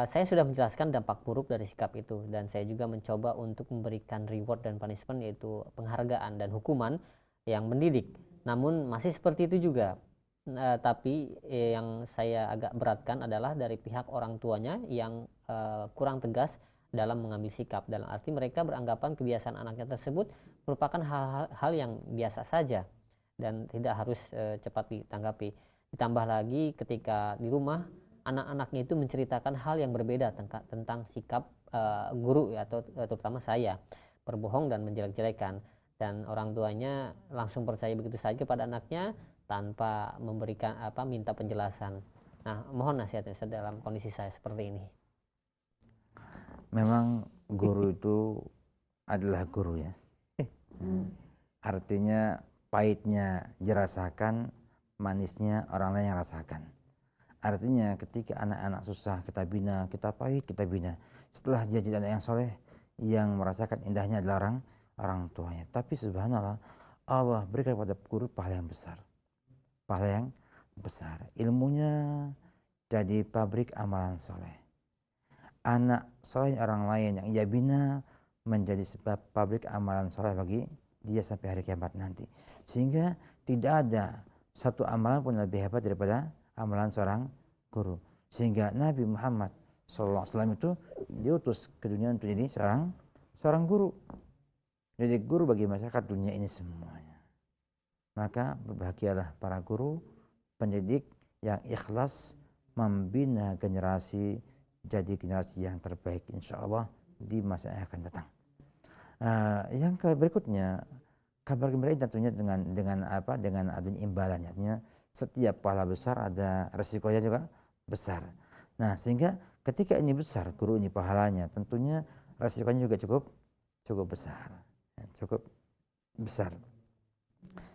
Saya sudah menjelaskan dampak buruk dari sikap itu dan saya juga mencoba untuk memberikan reward dan punishment, yaitu penghargaan dan hukuman yang mendidik. Namun masih seperti itu juga. Tapi yang saya agak beratkan adalah dari pihak orang tuanya yang kurang tegas dalam mengambil sikap. Dalam arti mereka beranggapan kebiasaan anaknya tersebut merupakan hal-hal yang biasa saja dan tidak harus cepat ditanggapi. Ditambah lagi ketika di rumah anak-anaknya itu menceritakan hal yang berbeda tentang sikap guru ya, atau terutama saya, berbohong dan menjelek-jelekan, dan orang tuanya langsung percaya begitu saja pada anaknya tanpa memberikan minta penjelasan. Nah, mohon nasihatnya Ustaz dalam kondisi saya seperti ini. Memang guru itu adalah guru ya. Artinya pahitnya dirasakan, manisnya orang lain yang rasakan. Artinya ketika anak-anak susah kita bina, kita pahit kita bina. Setelah dia jadi anak yang soleh, yang merasakan indahnya adalah orang tuanya. Tapi subhanallah, Allah berikan kepada guru pahala yang besar. Pahala yang besar. Ilmunya jadi pabrik amalan soleh. Anak soleh orang lain yang ia bina menjadi sebab pabrik amalan soleh bagi dia sampai hari kiamat nanti. Sehingga tidak ada satu amalan pun lebih hebat daripada amalan seorang guru. Sehingga Nabi Muhammad SAW itu diutus ke dunia untuk jadi seorang guru. Jadi guru bagi masyarakat dunia ini semuanya. Maka berbahagialah para guru, pendidik yang ikhlas membina generasi jadi generasi yang terbaik insyaallah di masa yang akan datang. Yang berikutnya, kabar gembira tentunya dengan adanya imbalannya. Artinya setiap pahala besar ada resikonya juga besar. Nah, sehingga ketika ini besar, guru ini pahalanya, tentunya resikonya juga cukup besar. Cukup besar.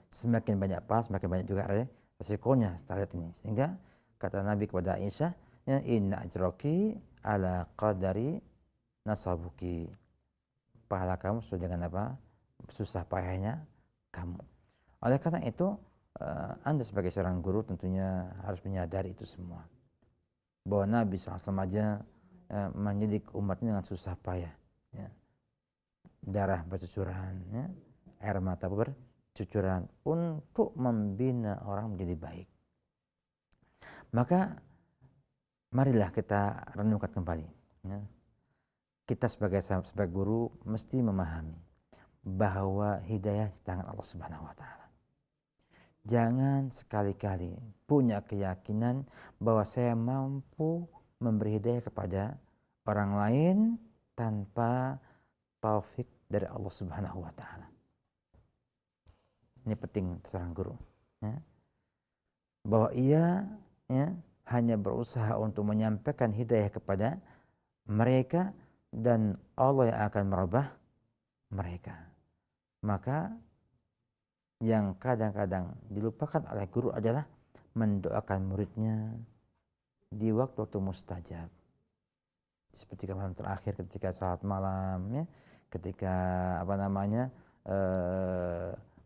Semakin banyak pahala, semakin banyak juga resikonya. Kita lihat ini. Sehingga kata Nabi kepada Aisyah, inna ajraki ala qadari nasabuki. Pahala kamu sesuai dengan apa? Susah payahnya kamu. Oleh karena itu, Anda sebagai seorang guru tentunya harus menyadari itu semua. Bahwa Nabi SAW aja mendidik umatnya dengan susah payah. Ya. Darah bercucuran, ya. Air mata bercucuran untuk membina orang menjadi baik. Maka marilah kita renungkan kembali. Ya. Kita sebagai guru mesti memahami bahwa hidayah di tangan Allah Subhanahu wa taala. Jangan sekali-kali punya keyakinan bahwa saya mampu memberi hidayah kepada orang lain tanpa taufik dari Allah Subhanahu wa taala. Ini penting seorang guru, ya. Bahwa ia hanya berusaha untuk menyampaikan hidayah kepada mereka dan Allah yang akan merubah mereka. Maka yang kadang-kadang dilupakan oleh guru adalah mendoakan muridnya di waktu-waktu mustajab. Seperti malam terakhir ketika salat malam, ya, ketika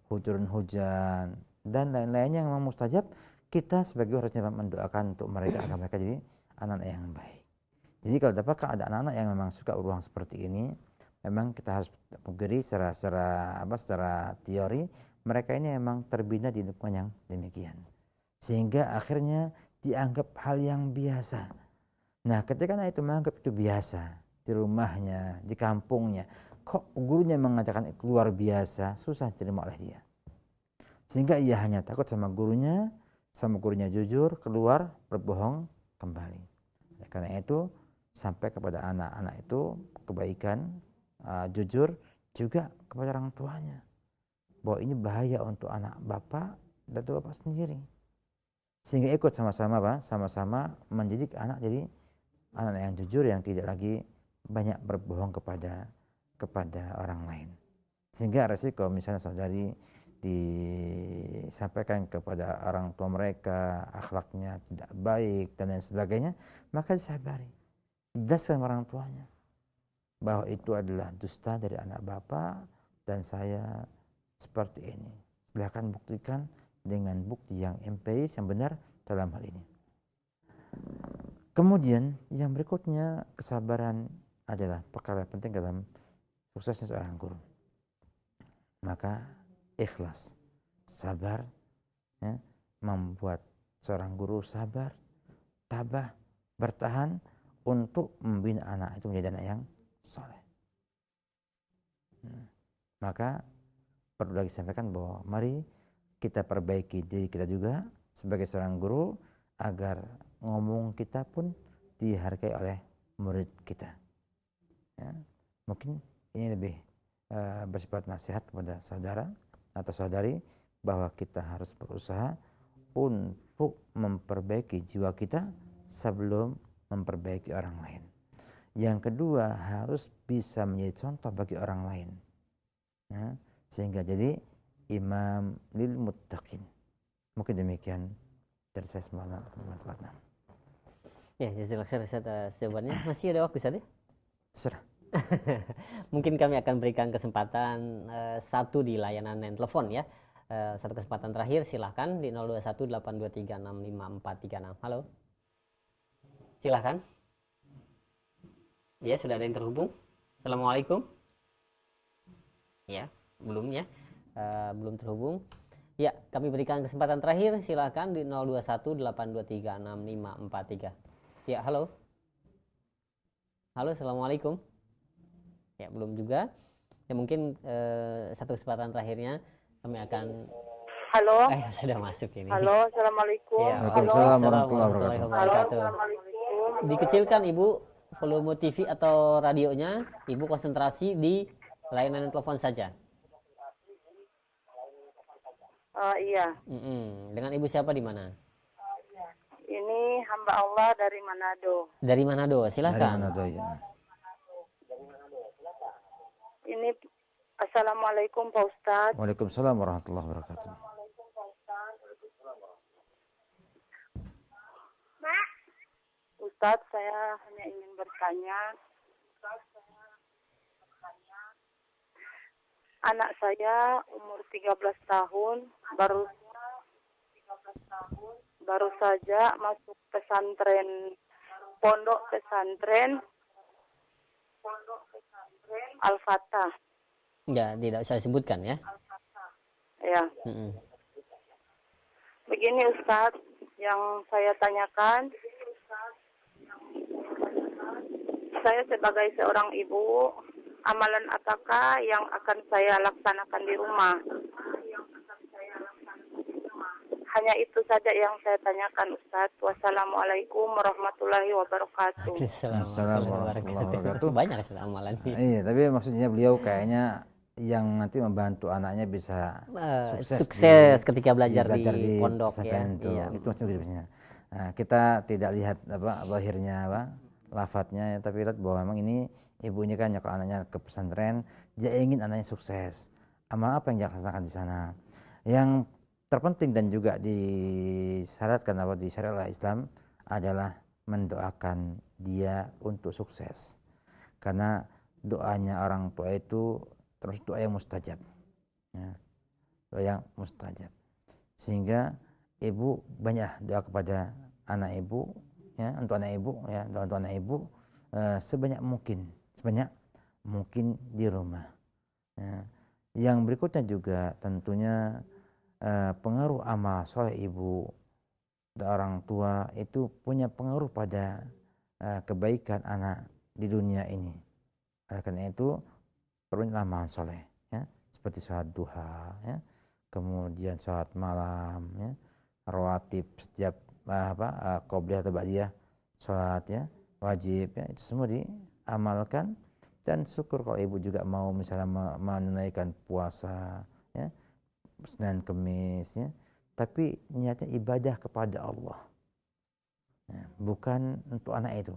turun hujan dan lain-lainnya yang memang mustajab, kita sebagai harusnya mendoakan untuk mereka agar mereka jadi anak-anak yang baik. Jadi kalau dapatkan ada anak-anak yang memang suka beruang seperti ini, memang kita harus pugeri secara teori mereka ini memang terbina di lingkungan yang demikian, sehingga akhirnya dianggap hal yang biasa. Nah, ketika anak itu menganggap itu biasa di rumahnya, di kampungnya, kok gurunya mengatakan itu luar biasa, susah diterima oleh dia, sehingga ia hanya takut sama gurunya jujur, keluar berbohong kembali. Karena itu sampai kepada anak-anak itu kebaikan, jujur juga kepada orang tuanya, bahwa ini bahaya untuk anak bapak dan bapak sendiri, sehingga ikut sama-sama mendidik anak jadi anak yang jujur, yang tidak lagi banyak berbohong kepada orang lain. Sehingga resiko misalnya saudari disampaikan kepada orang tua mereka akhlaknya tidak baik dan lain sebagainya, maka disabari, dijelaskan orang tuanya bahwa itu adalah dusta dari anak bapak dan saya seperti ini. Silakan buktikan dengan bukti yang empiris yang benar dalam hal ini. Kemudian yang berikutnya, kesabaran adalah perkara penting dalam suksesnya seorang guru. Maka ikhlas, sabar, ya, membuat seorang guru sabar, tabah, bertahan untuk membina anak itu menjadi anak yang soleh. Maka perlu lagi sampaikan bahwa mari kita perbaiki diri kita juga sebagai seorang guru agar ngomong kita pun dihargai oleh murid kita. Ya, mungkin ini lebih bersifat nasihat kepada saudara atau saudari bahwa kita harus berusaha untuk memperbaiki jiwa kita sebelum memperbaiki orang lain. Yang kedua, harus bisa menjadi contoh bagi orang lain, ya, sehingga jadi imam lil muttaqin. Mungkin demikian dari saya, semoga bermanfaat. Ya, jazakallahu khair Ustaz jawabannya. Masih ada waktu Ustaz ya? Terserah. Mungkin kami akan berikan kesempatan satu di layanan telepon ya. Satu kesempatan terakhir, silahkan di 0218236543. Halo, silahkan. Ya, sudah ada yang terhubung. Assalamualaikum. Ya, belum ya, belum terhubung. Ya, kami berikan kesempatan terakhir, silahkan di 0218236543. Ya, halo. Halo, assalamualaikum. Ya, belum juga. Ya, mungkin satu kesempatan terakhirnya kami akan. Halo. Sudah masuk ini. Halo, assalamualaikum. Ya, Waalaikumsalam warahmatullahi wabarakatuh. Dikecilkan Ibu volume TV atau radionya, Ibu konsentrasi di layanan telepon saja. Iya. Dengan Ibu siapa di mana? Ini hamba Allah dari Manado. Dari Manado, silakan. Dari Manado, ya. Ini Assalamualaikum Pak Ustadz. Waalaikumsalam warahmatullahi wabarakatuh. Ustadz, saya hanya ingin bertanya. Anak saya umur 13 tahun, baru saja masuk pesantren, pondok pesantren Al-Fatah. Ya, tidak usah sebutkan ya. Ya. Begini Ustadz, yang saya tanyakan, saya sebagai seorang ibu, amalan apakah yang akan saya laksanakan di rumah? Hanya itu saja yang saya tanyakan Ustadz. Wassalamualaikum warahmatullahi wabarakatuh. Assalamualaikum warahmatullahi wabarakatuh. Banyak Ustadz amalannya. Iya, tapi maksudnya beliau kayaknya yang nanti membantu anaknya bisa sukses ketika belajar di pondok ya. Iya. Itu maksudnya. Nah, kita tidak lihat lahirnya lafadznya, tapi lihat bahwa memang ini ibunya kan nyokap anaknya ke pesantren, dia ingin anaknya sukses. Amal apa yang dia laksanakan di sana? Yang terpenting dan juga disyaratkan di syariat Islam adalah mendoakan dia untuk sukses. Karena doanya orang tua itu terus doa yang mustajab, ya, doa yang mustajab, sehingga ibu banyak doa kepada anak ibu, ya, untuk anak ibu, ya, doa untuk anak ibu sebanyak mungkin di rumah. Ya. Yang berikutnya juga tentunya pengaruh amal soleh ibu dan orang tua itu punya pengaruh pada kebaikan anak di dunia ini. Karena itu perbanyak amal soleh, ya, seperti sholat duha, ya, kemudian sholat malam, ya, rawatib setiap qobliyah atau ba'diyah sholat, ya, wajib, ya, itu semua diamalkan. Dan syukur kalau ibu juga mau misalnya menunaikan puasa, ya, Senin Kemis, ya, tapi niatnya ibadah kepada Allah, ya, bukan untuk anak itu,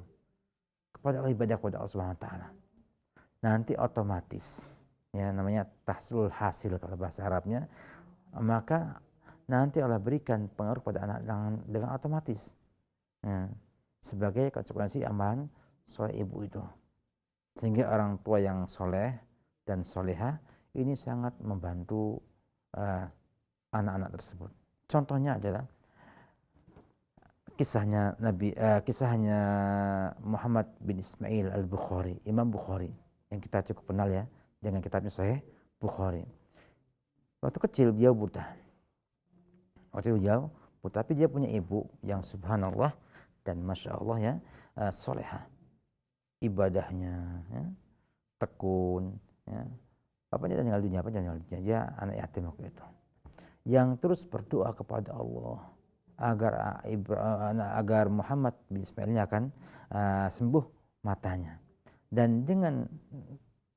kepada Allah, ibadah kepada Allah Subhanahu wa taala. Nanti otomatis, ya, namanya tahsilul hasil kalau bahasa Arabnya, maka nanti Allah berikan pengaruh pada anak dengan otomatis, ya, sebagai konsekuensi amalan soleh ibu itu. Sehingga orang tua yang soleh dan solehah ini sangat membantu anak-anak tersebut. Contohnya adalah kisahnya Muhammad bin Ismail al-Bukhari, Imam Bukhari, yang kita cukup kenal ya dengan kitabnya Sahih Bukhari. Waktu kecil beliau buta. Tapi dia punya ibu yang subhanallah dan masya Allah, ya, solehah. Ibadahnya, ya, tekun, ya. Bapaknya tinggal dunia, dia anak yatim waktu itu. yang terus berdoa kepada Allah agar Muhammad bin Ismail ini akan sembuh matanya. Dan dengan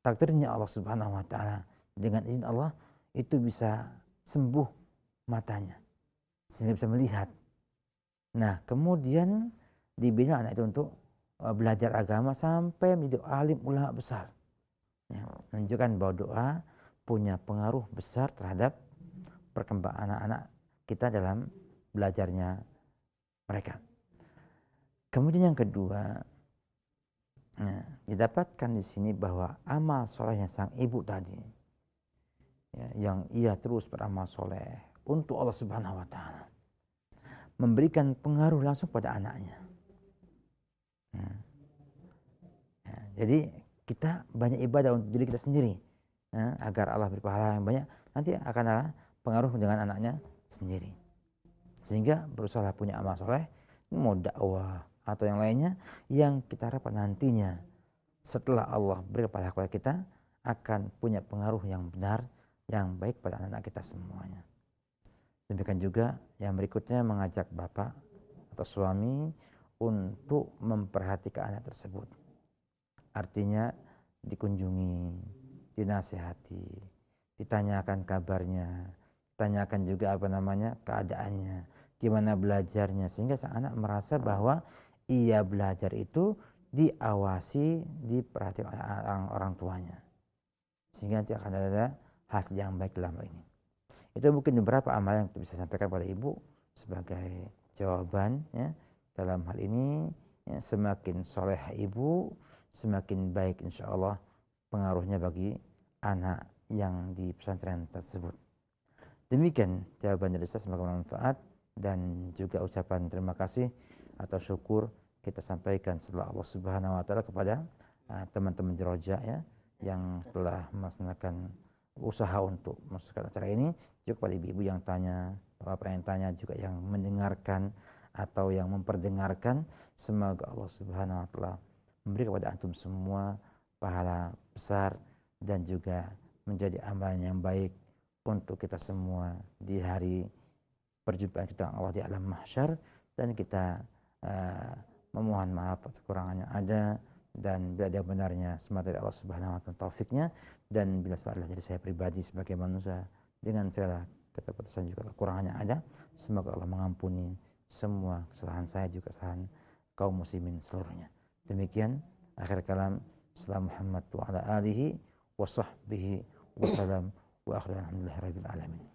takdirnya Allah Subhanahu wa taala, dengan izin Allah itu bisa sembuh matanya sehingga bisa melihat. Nah, kemudian dibina anak itu untuk belajar agama sampai menjadi alim ulama besar. Ya, menunjukkan bahwa doa punya pengaruh besar terhadap perkembangan anak-anak kita dalam belajarnya mereka. Kemudian yang kedua, didapatkan di sini bahwa amal solehnya sang ibu tadi, ya, yang ia terus beramal soleh untuk Allah Subhanahu wa taala, memberikan pengaruh langsung pada anaknya. Jadi kita banyak ibadah untuk diri kita sendiri, agar Allah beri pahala yang banyak, nanti akan ada pengaruh dengan anaknya sendiri. Sehingga berusaha punya amal soleh, mau dakwah atau yang lainnya, yang kita harapkan nantinya setelah Allah beri pahala kepada kita akan punya pengaruh yang benar, yang baik pada anak-anak kita semuanya. Demikian juga yang berikutnya, mengajak bapak atau suami untuk memperhatikan anak tersebut. Artinya dikunjungi, dinasihati, ditanyakan kabarnya, ditanyakan juga keadaannya, gimana belajarnya, sehingga sang anak merasa bahwa ia belajar itu diawasi, diperhatikan orang tuanya, sehingga nanti akan ada hasil yang baik dalam hal ini. Itu mungkin beberapa amal yang bisa sampaikan pada ibu sebagai jawaban, ya, dalam hal ini. Ya, semakin soleh ibu, semakin baik insya Allah pengaruhnya bagi anak yang di pesantren tersebut. Demikian jawaban dari saya, semoga bermanfaat, dan juga ucapan terima kasih atau syukur kita sampaikan setelah Allah Subhanahu wa taala kepada teman-teman Jeroja, ya, yang telah melaksanakan usaha untuk masukkan acara ini, juga kepada ibu-ibu yang tanya, bapak yang tanya, juga yang mendengarkan atau yang memperdengarkan. Semoga Allah Subhanahu wa taala memberi kepada antum semua pahala besar dan juga menjadi amalan yang baik untuk kita semua di hari perjumpaan kita dengan Allah di alam mahsyar. Dan kita memohon maaf atas kekurangan yang ada, dan bila ada benarnya semata dari Allah Subhanahu wa taala taufiknya, dan bila salah dari saya pribadi sebagai manusia dengan segala keterbatasan juga kekurangan yang ada, semoga Allah mengampuni semua kesalahan saya juga kesalahan kaum muslimin seluruhnya. Demikian akhir kalam. Salam Muhammad wa ala alihi wa sahbihi wa salam wa akhiru alhamdulillahi rabbil alamin.